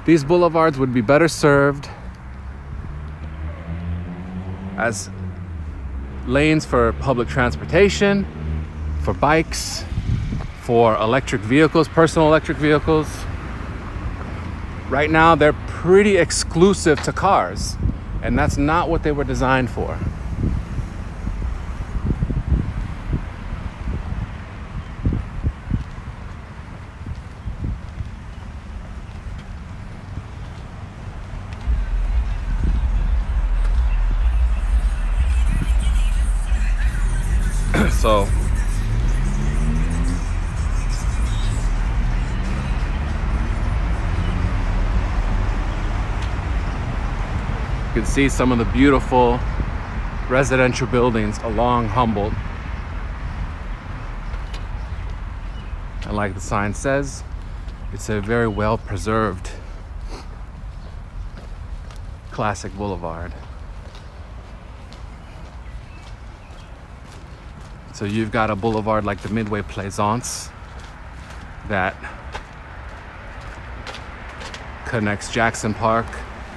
these boulevards would be better served as lanes for public transportation, for bikes, for electric vehicles, personal electric vehicles. Right now, they're pretty exclusive to cars, and that's not what they were designed for. So you can see some of the beautiful residential buildings along Humboldt. And like the sign says, it's a very well preserved classic boulevard. So you've got a boulevard like the Midway Plaisance that connects Jackson Park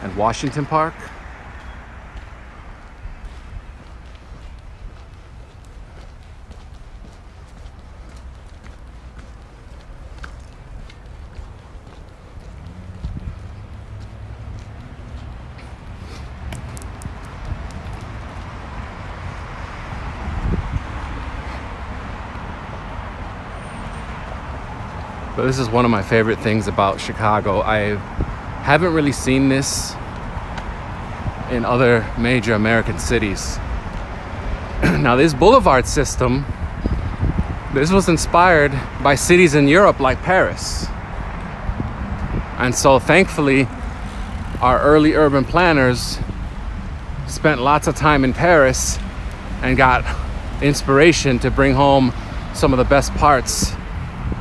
and Washington Park. But this is one of my favorite things about Chicago. I haven't really seen this in other major American cities. Now, this boulevard system, this was inspired by cities in Europe like Paris. And so thankfully, our early urban planners spent lots of time in Paris and got inspiration to bring home some of the best parts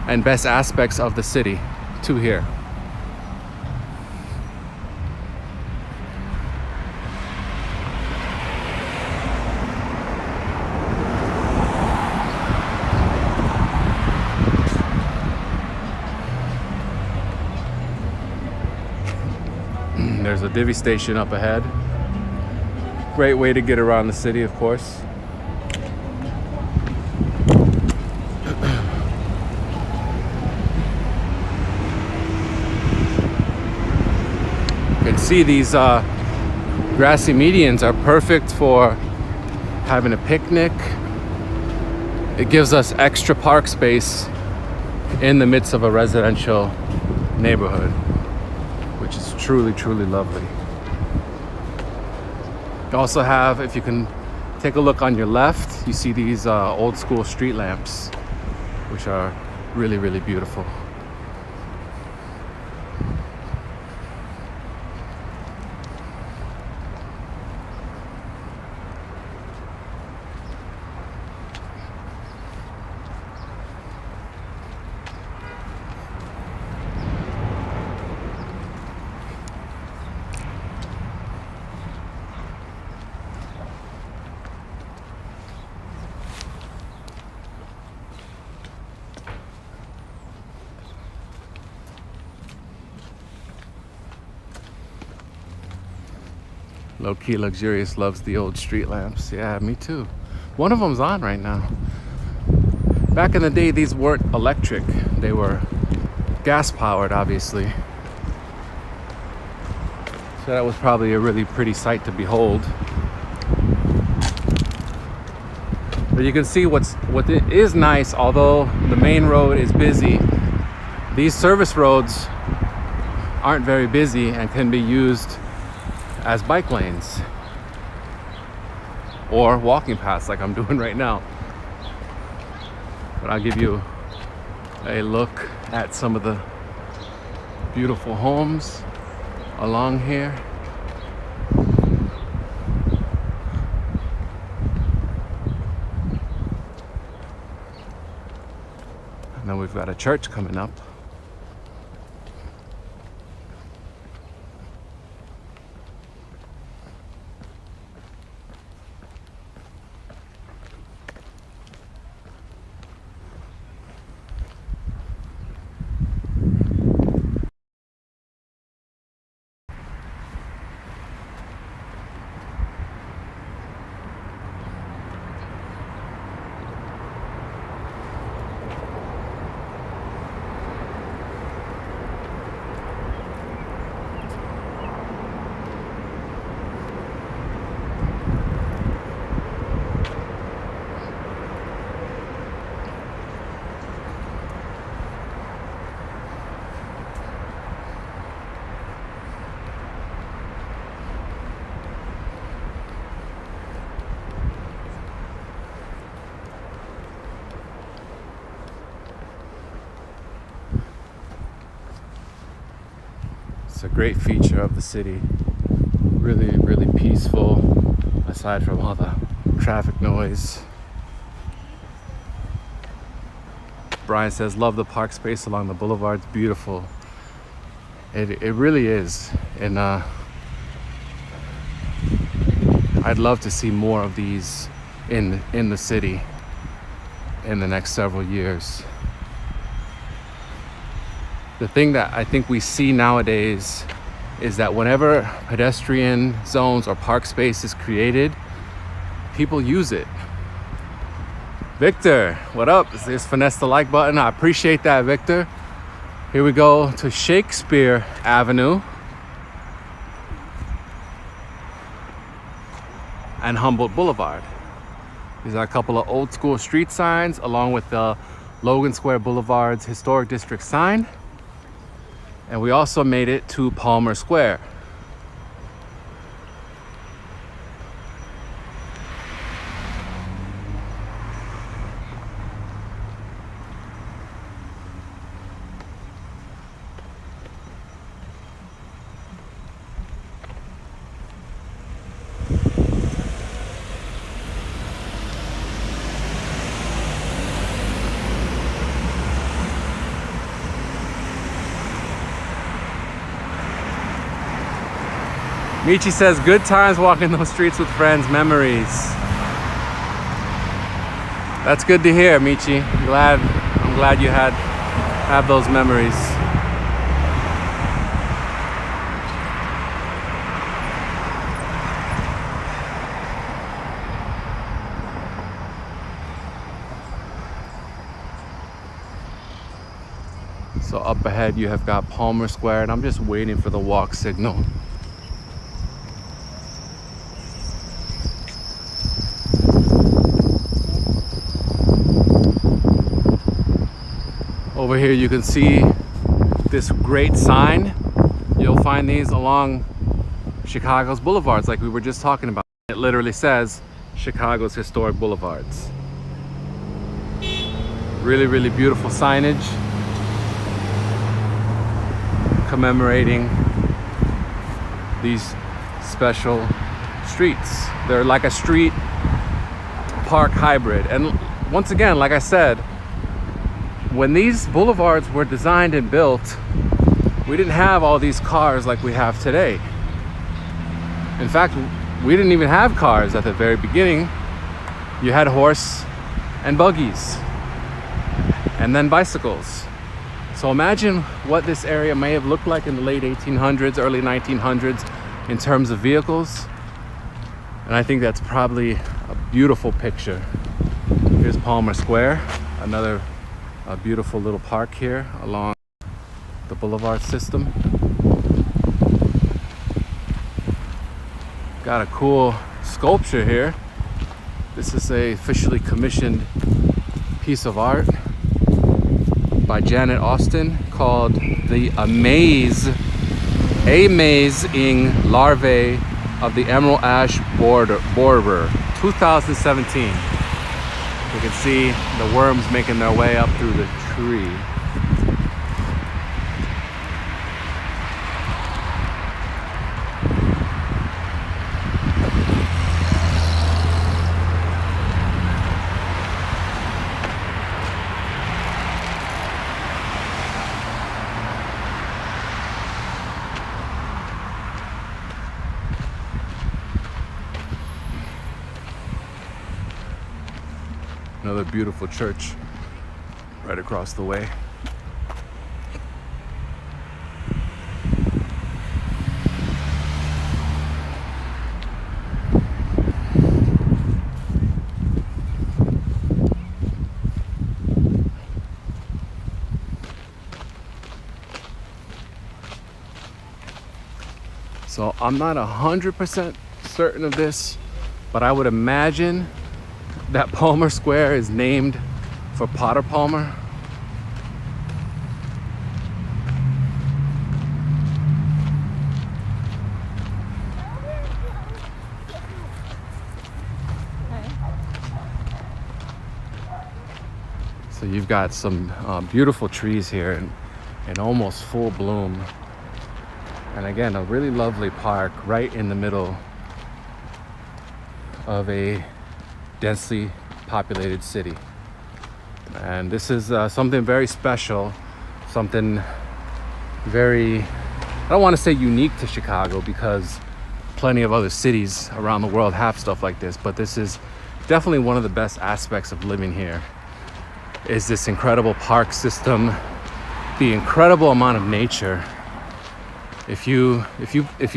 and best aspects of the city to here. There's a divvy station up ahead. Great way to get around the city, of course. You can see these grassy medians are perfect for having a picnic. It gives us extra park space in the midst of a residential neighborhood, which is truly, truly lovely. You also have, if you can take a look on your left, you see these old school street lamps, which are really, really beautiful. Low Key Luxurious loves the old street lamps. Yeah, me too. One of them's on right now. Back in the day, these weren't electric. They were gas powered, obviously. So that was probably a really pretty sight to behold. But you can see what it is nice, although the main road is busy. These service roads aren't very busy and can be used as bike lanes or walking paths like I'm doing right now. But I'll give you a look at some of the beautiful homes along here. And then we've got a church coming up. It's a great feature of the city. Really, really peaceful, aside from all the traffic noise. Brian says, love the park space along the boulevard. It's beautiful. It really is. And I'd love to see more of these in the city in the next several years. The thing that I think we see nowadays is that whenever pedestrian zones or park space is created, people use it. Victor, what up? Just finesse the like button. I appreciate that, Victor. Here we go to Shakespeare Avenue and Humboldt Boulevard. These are a couple of old school street signs along with the Logan Square Boulevard's Historic District sign. And we also made it to Palmer Square. Michi says, good times walking those streets with friends, memories. That's good to hear, Michi. I'm glad you have those memories. So up ahead you have got Palmer Square, and I'm just waiting for the walk signal. Over here you can see this great sign. You'll find these along Chicago's boulevards like we were just talking about. It literally says Chicago's Historic Boulevards. Really, really beautiful signage commemorating these special streets. They're like a street park hybrid. And once again, like I said, when these boulevards were designed and built, we didn't have all these cars like we have today. In fact, we didn't even have cars at the very beginning. You had horse and buggies, and then bicycles. So imagine what this area may have looked like in the late 1800s, early 1900s in terms of vehicles. And I think that's probably a beautiful picture. Here's Palmer Square, another beautiful little park here along the boulevard system. Got a cool sculpture here. This is a officially commissioned piece of art by Janet Austin called The Amazing Larvae of the Emerald Ash Borer, 2017. You can see the worms making their way up through the tree. Another beautiful church right across the way. So I'm not 100% certain of this, but I would imagine that Palmer Square is named for Potter Palmer. So you've got some beautiful trees here in almost full bloom. And again, a really lovely park right in the middle of a densely populated city. And this is something very special, something very, I don't want to say unique to Chicago, because plenty of other cities around the world have stuff like this, but this is definitely one of the best aspects of living here, is this incredible park system, the incredible amount of nature. If you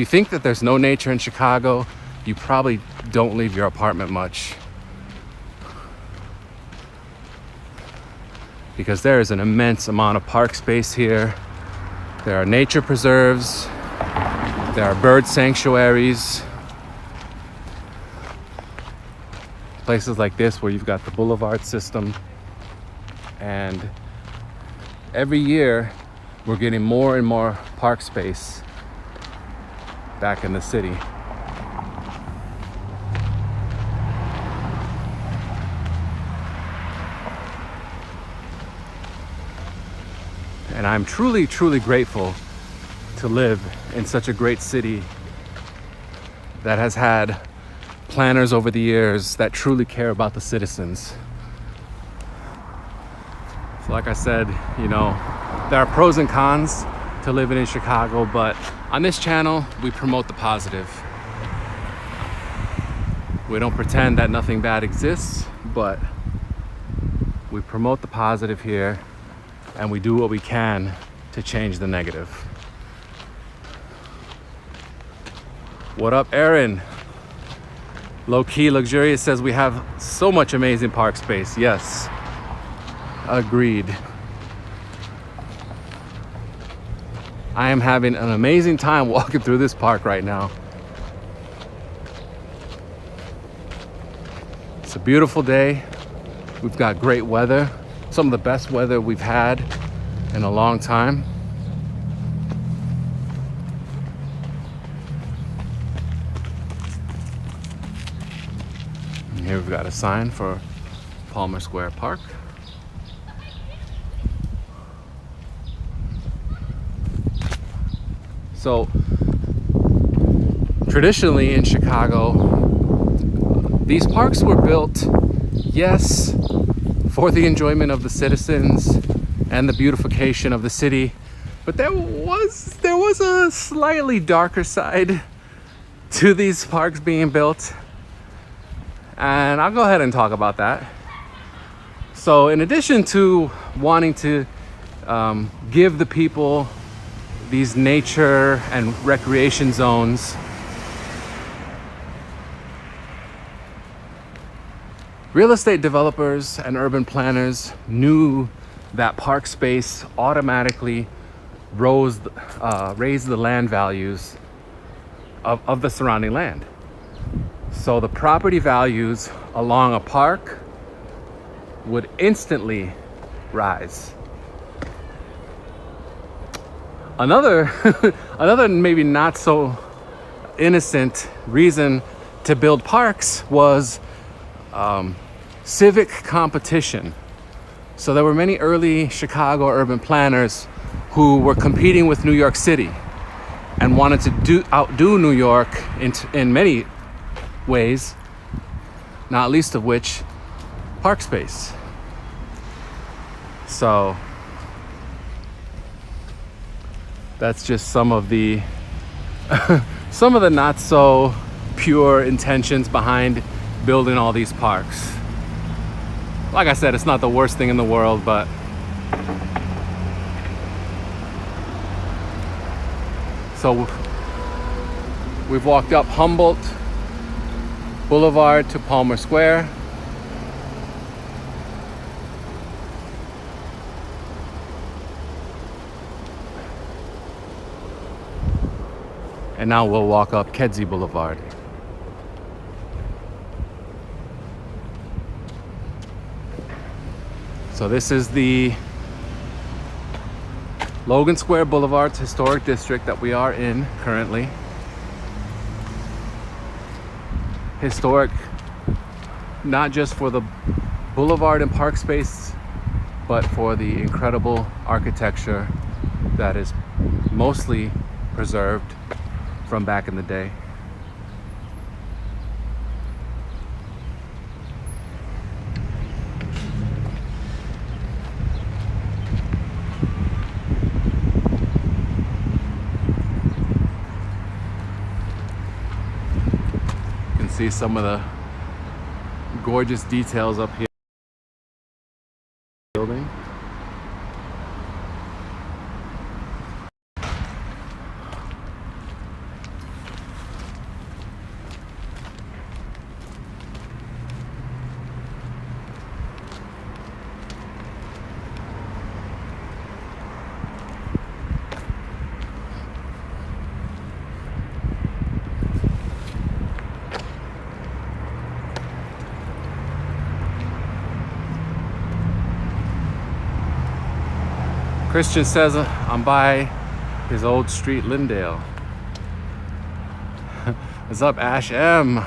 think that there's no nature in Chicago, you probably don't leave your apartment much, because there is an immense amount of park space here. There are nature preserves, there are bird sanctuaries, places like this where you've got the boulevard system. And every year we're getting more and more park space back in the city. And I'm truly, truly grateful to live in such a great city that has had planners over the years that truly care about the citizens. So like I said, you know, there are pros and cons to living in Chicago, but on this channel, we promote the positive. We don't pretend that nothing bad exists, but we promote the positive here, and we do what we can to change the negative. What up, Aaron? Low Key Luxurious says we have so much amazing park space. Yes, agreed. I am having an amazing time walking through this park right now. It's a beautiful day. We've got great weather. Some of the best weather we've had in a long time. And here we've got a sign for Palmer Square Park. So traditionally in Chicago, these parks were built, yes, for the enjoyment of the citizens and the beautification of the city, but there was a slightly darker side to these parks being built, and I'll go ahead and talk about that. So in addition to wanting to give the people these nature and recreation zones, real estate developers and urban planners knew that park space automatically raised the land values of the surrounding land. So the property values along a park would instantly rise. Another another maybe not so innocent reason to build parks was civic competition. So there were many early Chicago urban planners who were competing with New York City and wanted to outdo New York in many ways, not least of which park space. So that's just some of the some of the not so pure intentions behind building all these parks. Like I said, it's not the worst thing in the world, but so we've walked up Humboldt Boulevard to Palmer Square. And now we'll walk up Kedzie Boulevard. So this is the Logan Square Boulevard's historic district that we are in currently. Historic not just for the boulevard and park space, but for the incredible architecture that is mostly preserved from back in the day. You can see some of the gorgeous details up here. Building. Christian says I'm by his old street, Lyndale. What's up, Ash M?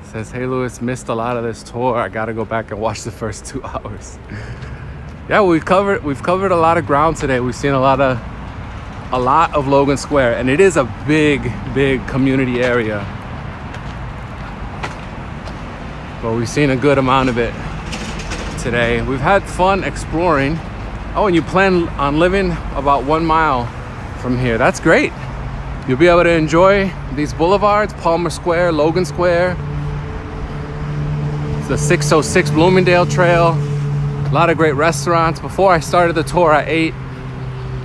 Says, hey Lewis, missed a lot of this tour. I gotta go back and watch the first 2 hours. Yeah, we've covered a lot of ground today. We've seen a lot of Logan Square, and it is a big community area. But we've seen a good amount of it today. We've had fun exploring. Oh, and you plan on living about 1 mile from here. That's great. You'll be able to enjoy these boulevards, Palmer Square, Logan Square. It's the 606 Bloomingdale Trail. A lot of great restaurants. Before I started the tour, I ate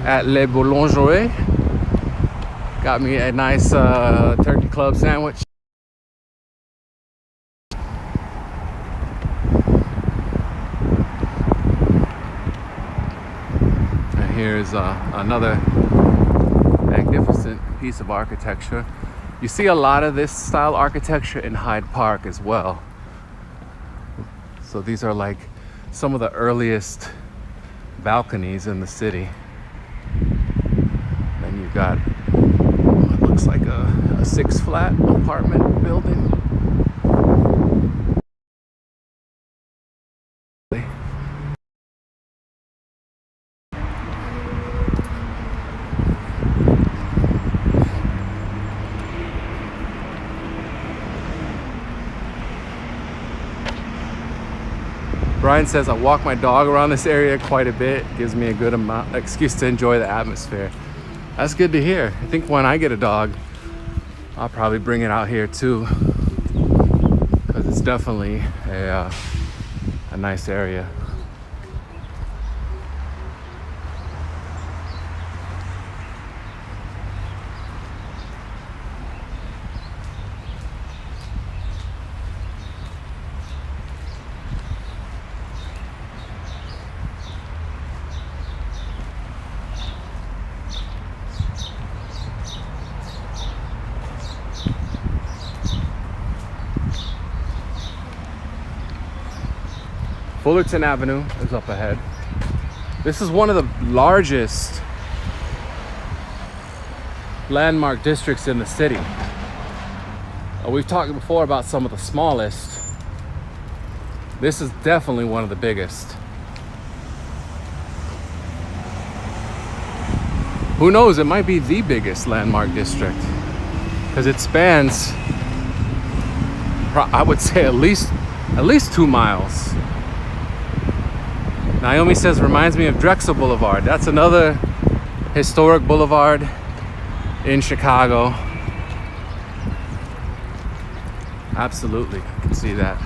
at Le Boulangerie. Got me a nice turkey club sandwich. Here's another magnificent piece of architecture. You see a lot of this style architecture in Hyde Park as well. So these are like some of the earliest balconies in the city. Then you've got what looks like a 6-flat apartment building. Brian says I walk my dog around this area quite a bit. Gives me a good excuse to enjoy the atmosphere. That's good to hear. I think when I get a dog, I'll probably bring it out here too, because it's definitely a nice area. Fullerton Avenue is up ahead. This is one of the largest landmark districts in the city. We've talked before about some of the smallest. This is definitely one of the biggest. Who knows, it might be the biggest landmark district because it spans, I would say, at least 2 miles. Naomi says, reminds me of Drexel Boulevard. That's another historic boulevard in Chicago. Absolutely, I can see that.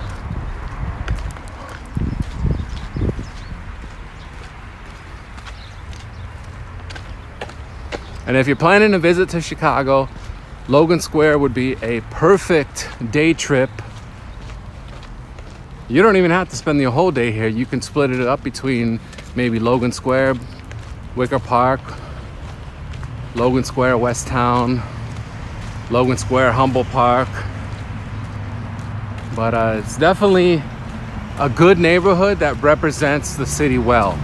And if you're planning a visit to Chicago, Logan Square would be a perfect day trip. You don't even have to spend the whole day here. You can split it up between maybe Logan Square, Wicker Park, Logan Square, West Town, Logan Square, Humboldt Park. But it's definitely a good neighborhood that represents the city well.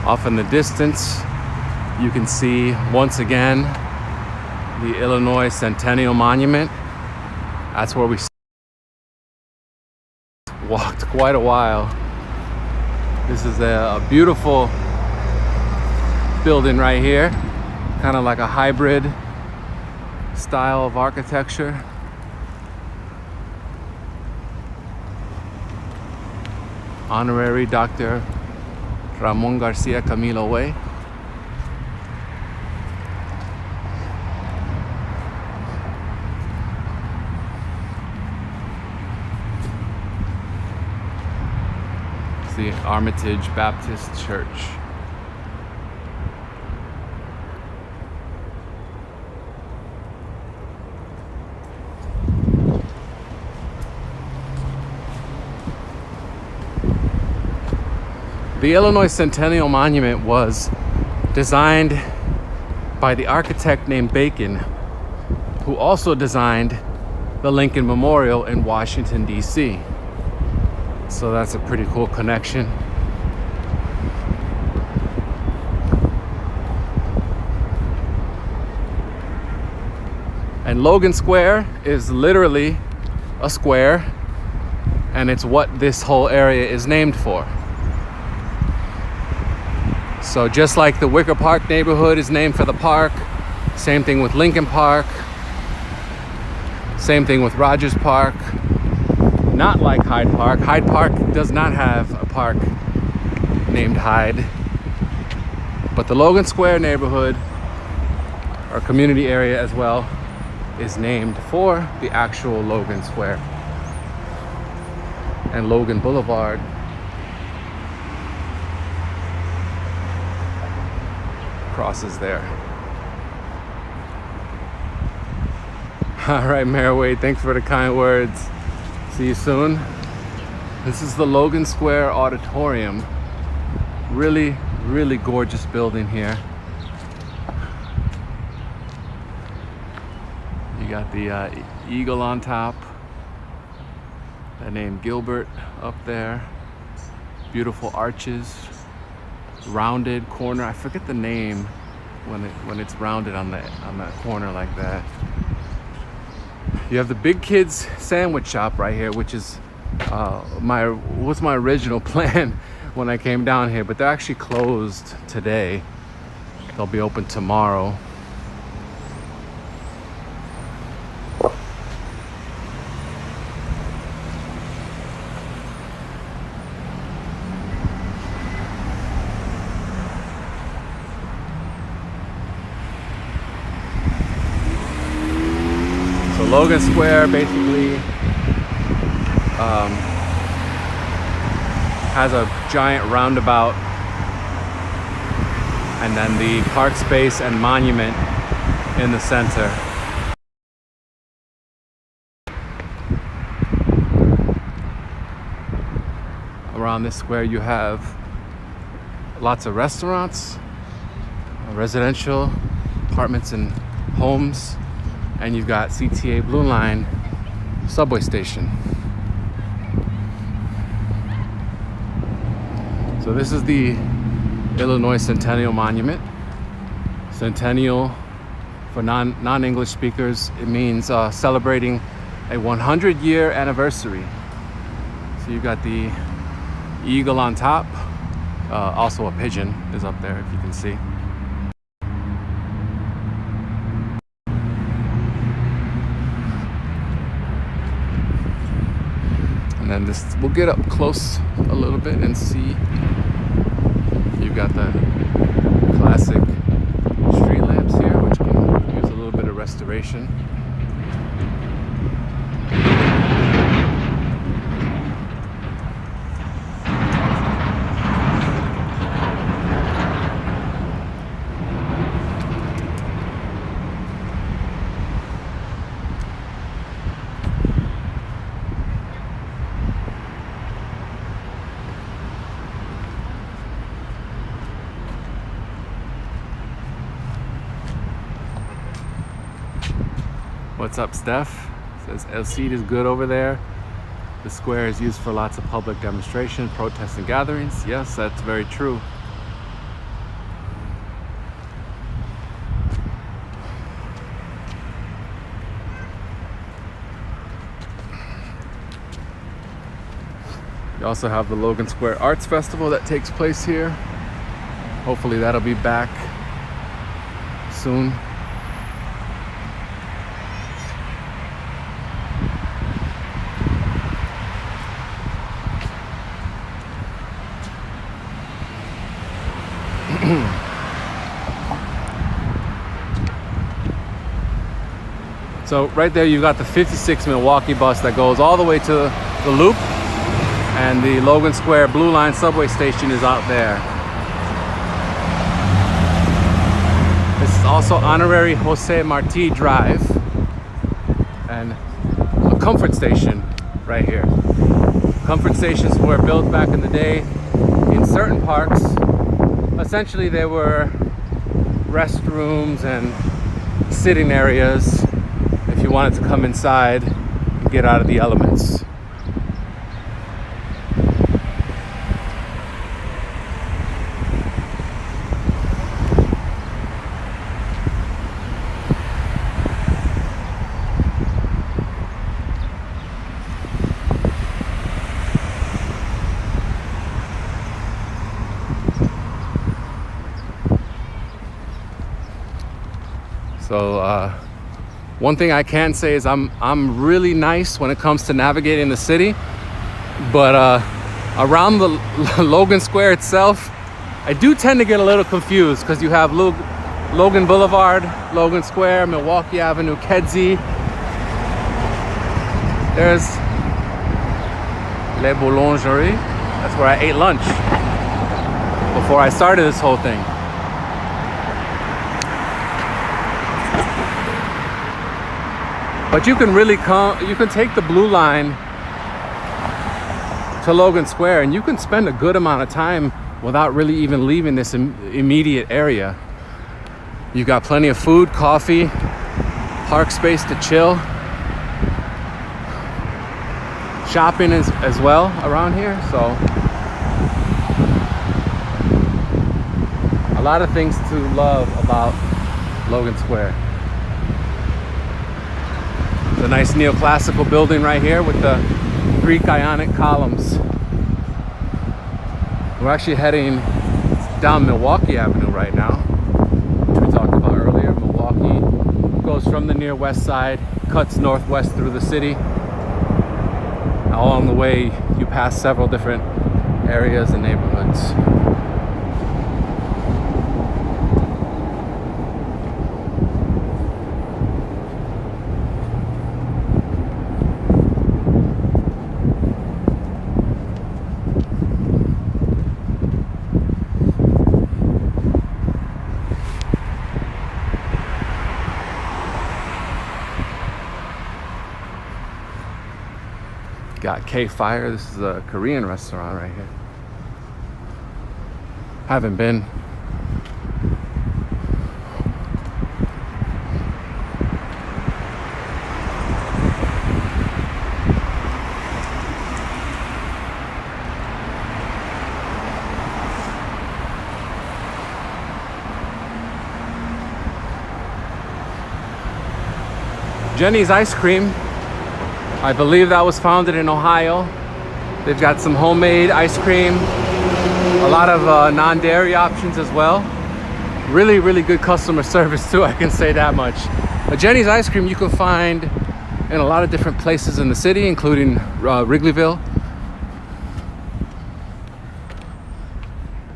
Off in the distance, you can see once again the Illinois Centennial Monument. That's where we walked quite a while. This is a beautiful building right here, kind of like a hybrid style of architecture. Honorary Dr. Ramon Garcia Camilo Way. It's the Armitage Baptist Church. The Illinois Centennial Monument was designed by the architect named Bacon, who also designed the Lincoln Memorial in Washington, D.C. So that's a pretty cool connection. And Logan Square is literally a square, and it's what this whole area is named for. So just like the Wicker Park neighborhood is named for the park, same thing with Lincoln Park, same thing with Rogers Park. Not like Hyde Park. Hyde Park does not have a park named Hyde. But the Logan Square neighborhood, or community area as well, is named for the actual Logan Square. And Logan Boulevard crosses there. All right, Mayor Wade, thanks for the kind words. See you soon. This is the Logan Square Auditorium. Really, really gorgeous building here. You got the eagle on top. That name Gilbert up there. Beautiful arches. Rounded corner. I forget the name when it's rounded on that corner like that. You have the Big Kids sandwich shop right here, which is was my original plan when I came down here, but they're actually closed today. They'll be open tomorrow. Logan Square basically has a giant roundabout, and then the park space and monument in the center. Around this square you have lots of restaurants, residential apartments and homes, and you've got CTA Blue Line subway station. So this is the Illinois Centennial Monument. Centennial, for non-English speakers, it means celebrating a 100-year anniversary. So you've got the eagle on top. Also a pigeon is up there, if you can see. And then this, we'll get up close a little bit and see. You've got the classic street lamps here, which can use a little bit of restoration. What's up, Steph? Says El Cid is good over there. The square is used for lots of public demonstrations, protests, and gatherings. Yes, that's very true. You also have the Logan Square Arts Festival that takes place here. Hopefully that'll be back soon. So right there you've got the 56 Milwaukee bus that goes all the way to the Loop, and the Logan Square Blue Line subway station is out there. This is also honorary Jose Marti Drive, and a comfort station right here. Comfort stations were built back in the day in certain parks. Essentially they were restrooms and sitting areas if you wanted to come inside and get out of the elements. So one thing I can say is I'm really nice when it comes to navigating the city, but around the Logan Square itself, I do tend to get a little confused because you have Logan Boulevard, Logan Square, Milwaukee Avenue, Kedzie. There's Le Boulangerie. That's where I ate lunch before I started this whole thing. But you can really you can take the Blue Line to Logan Square and you can spend a good amount of time without really even leaving this immediate area. You got plenty of food, coffee, park space to chill. Shopping as well around here, so a lot of things to love about Logan Square. It's a nice neoclassical building right here with the Greek Ionic columns. We're actually heading down Milwaukee Avenue right now, which we talked about earlier. Milwaukee goes from the near west side, cuts northwest through the city. Along the way, you pass several different areas and neighborhoods. Got K-Fire. This is a Korean restaurant right here. Haven't been. Jenny's Ice Cream. I believe that was founded in Ohio. They've got some homemade ice cream, a lot of non-dairy options as well. Really, really good customer service too, I can say that much. But Jenny's Ice Cream you can find in a lot of different places in the city, including Wrigleyville.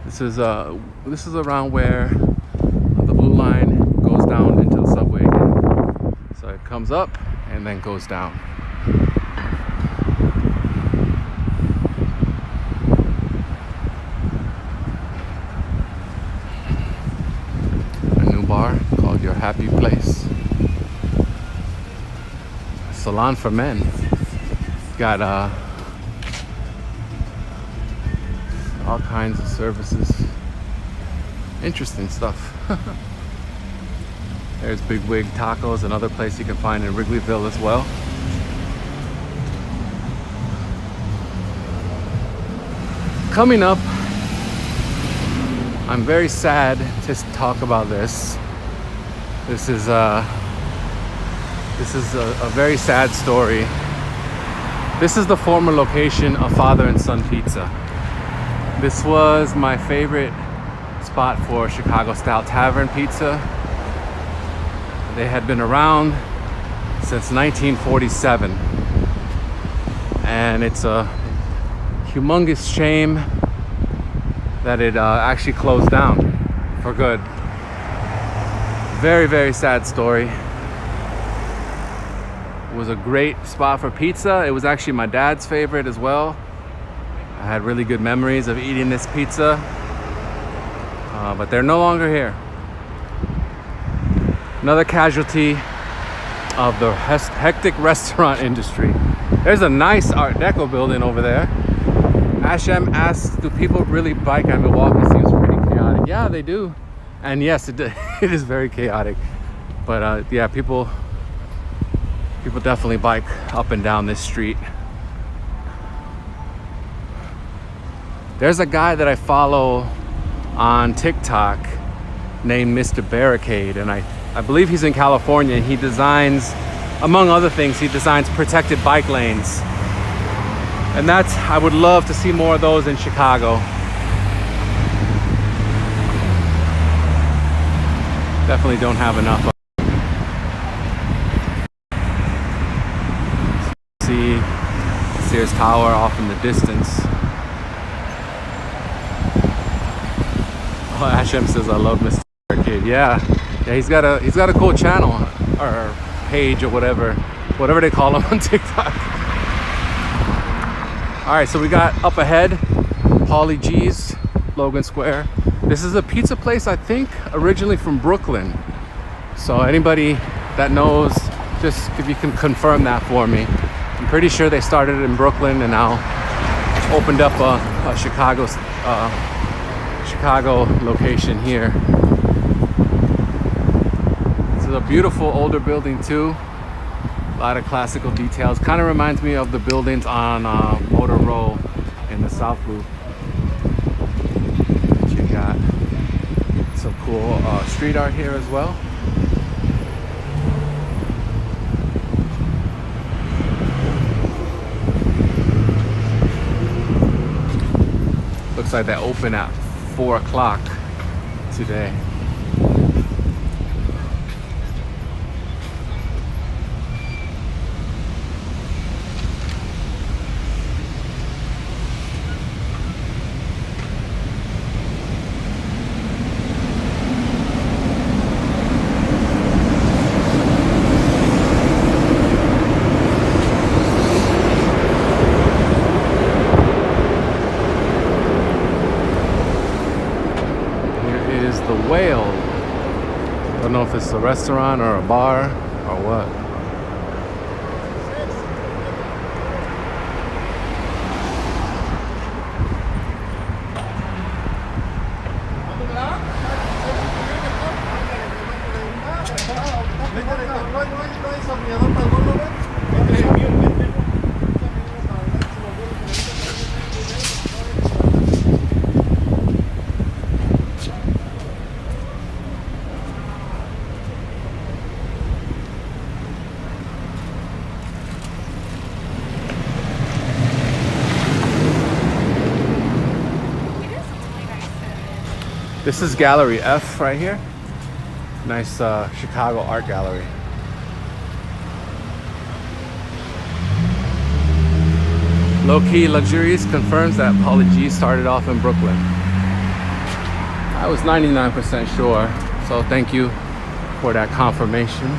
This is around where the blue line goes down into the subway again. So it comes up and then goes down. A new bar called Your Happy Place. Salon for men. Got all kinds of services. Interesting stuff. There's Big Wig Tacos, another place you can find in Wrigleyville as well. Coming up, I'm very sad to talk about this. This is a very sad story. This is the former location of Father and Son Pizza. This was my favorite spot for Chicago style tavern pizza. They had been around since 1947, and it's a humongous shame that it actually closed down for good. Very, very sad story. It was a great spot for pizza. It was actually my dad's favorite as well. I had really good memories of eating this pizza, but they're no longer here. Another casualty of the hectic restaurant industry. There's a nice Art Deco building over there. Hashem asks, do people really bike at Milwaukee? Seems pretty chaotic. Yeah, they do. And yes, it is very chaotic. But yeah, people definitely bike up and down this street. There's a guy that I follow on TikTok named Mr. Barricade, and I believe he's in California. He designs, among other things, he designs protected bike lanes. And I would love to see more of those in Chicago. Definitely don't have enough of them. See Sears Tower off in the distance. Oh, Hashem says I love Mr. Arcade. Yeah, he's got a cool channel or page or whatever they call him on TikTok. All right, so we got up ahead, Paulie G's, Logan Square. This is a pizza place, I think, originally from Brooklyn. So anybody that knows, just if you can confirm that for me. I'm pretty sure they started in Brooklyn and now opened up a Chicago location here. This is a beautiful older building too. A lot of classical details. Kind of reminds me of the buildings on Motor Row in the South Loop. You got some cool street art here as well. Looks like they open at 4 o'clock today. Whale. Don't know if it's a restaurant or a bar or what. This is Gallery F right here. Nice Chicago art gallery. Low-key Luxurious confirms that Pauly G started off in Brooklyn. I was 99% sure, so thank you for that confirmation.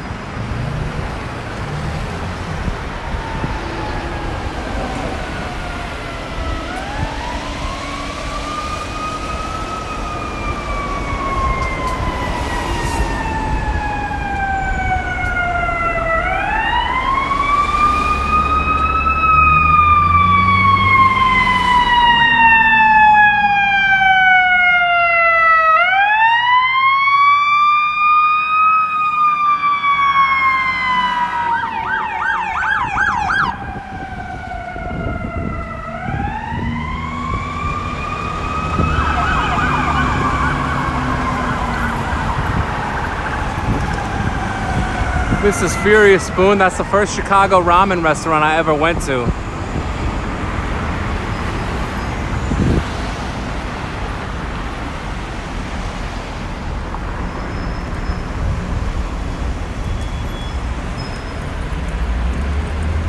This is Furious Spoon. That's the first Chicago ramen restaurant I ever went to.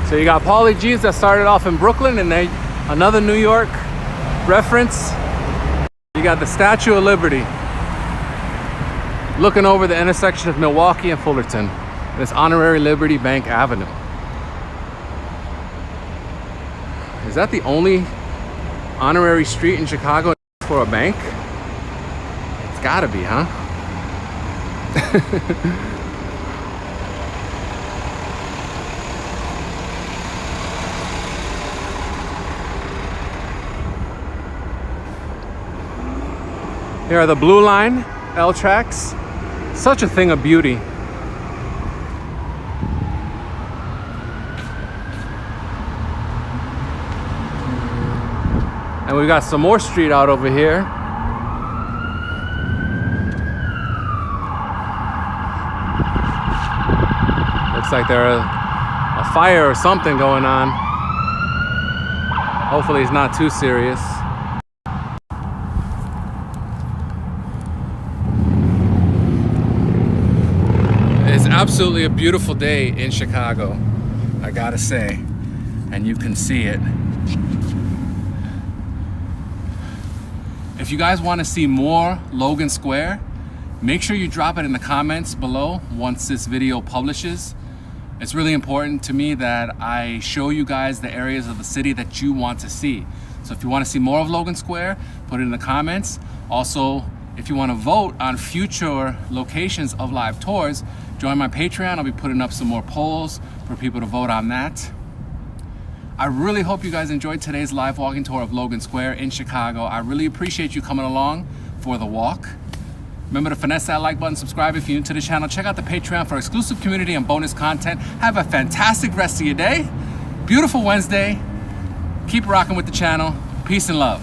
So you got Pauly G's that started off in Brooklyn, and then another New York reference. You got the Statue of Liberty looking over the intersection of Milwaukee and Fullerton. It's Honorary Liberty Bank Avenue. Is that the only honorary street in Chicago for a bank? It's gotta be, huh? Here are the Blue Line L tracks. Such a thing of beauty. And we've got some more street out over here. Looks like there's a fire or something going on. Hopefully it's not too serious. It's absolutely a beautiful day in Chicago, I gotta say, and you can see it. If you guys want to see more Logan Square, make sure you drop it in the comments below once this video publishes. It's really important to me that I show you guys the areas of the city that you want to see. So if you want to see more of Logan Square, put it in the comments. Also, if you want to vote on future locations of live tours, join my Patreon. I'll be putting up some more polls for people to vote on that. I really hope you guys enjoyed today's live walking tour of Logan Square in Chicago. I really appreciate you coming along for the walk. Remember to finesse that like button, subscribe if you're new to the channel. Check out the Patreon for exclusive community and bonus content. Have a fantastic rest of your day. Beautiful Wednesday. Keep rocking with the channel. Peace and love.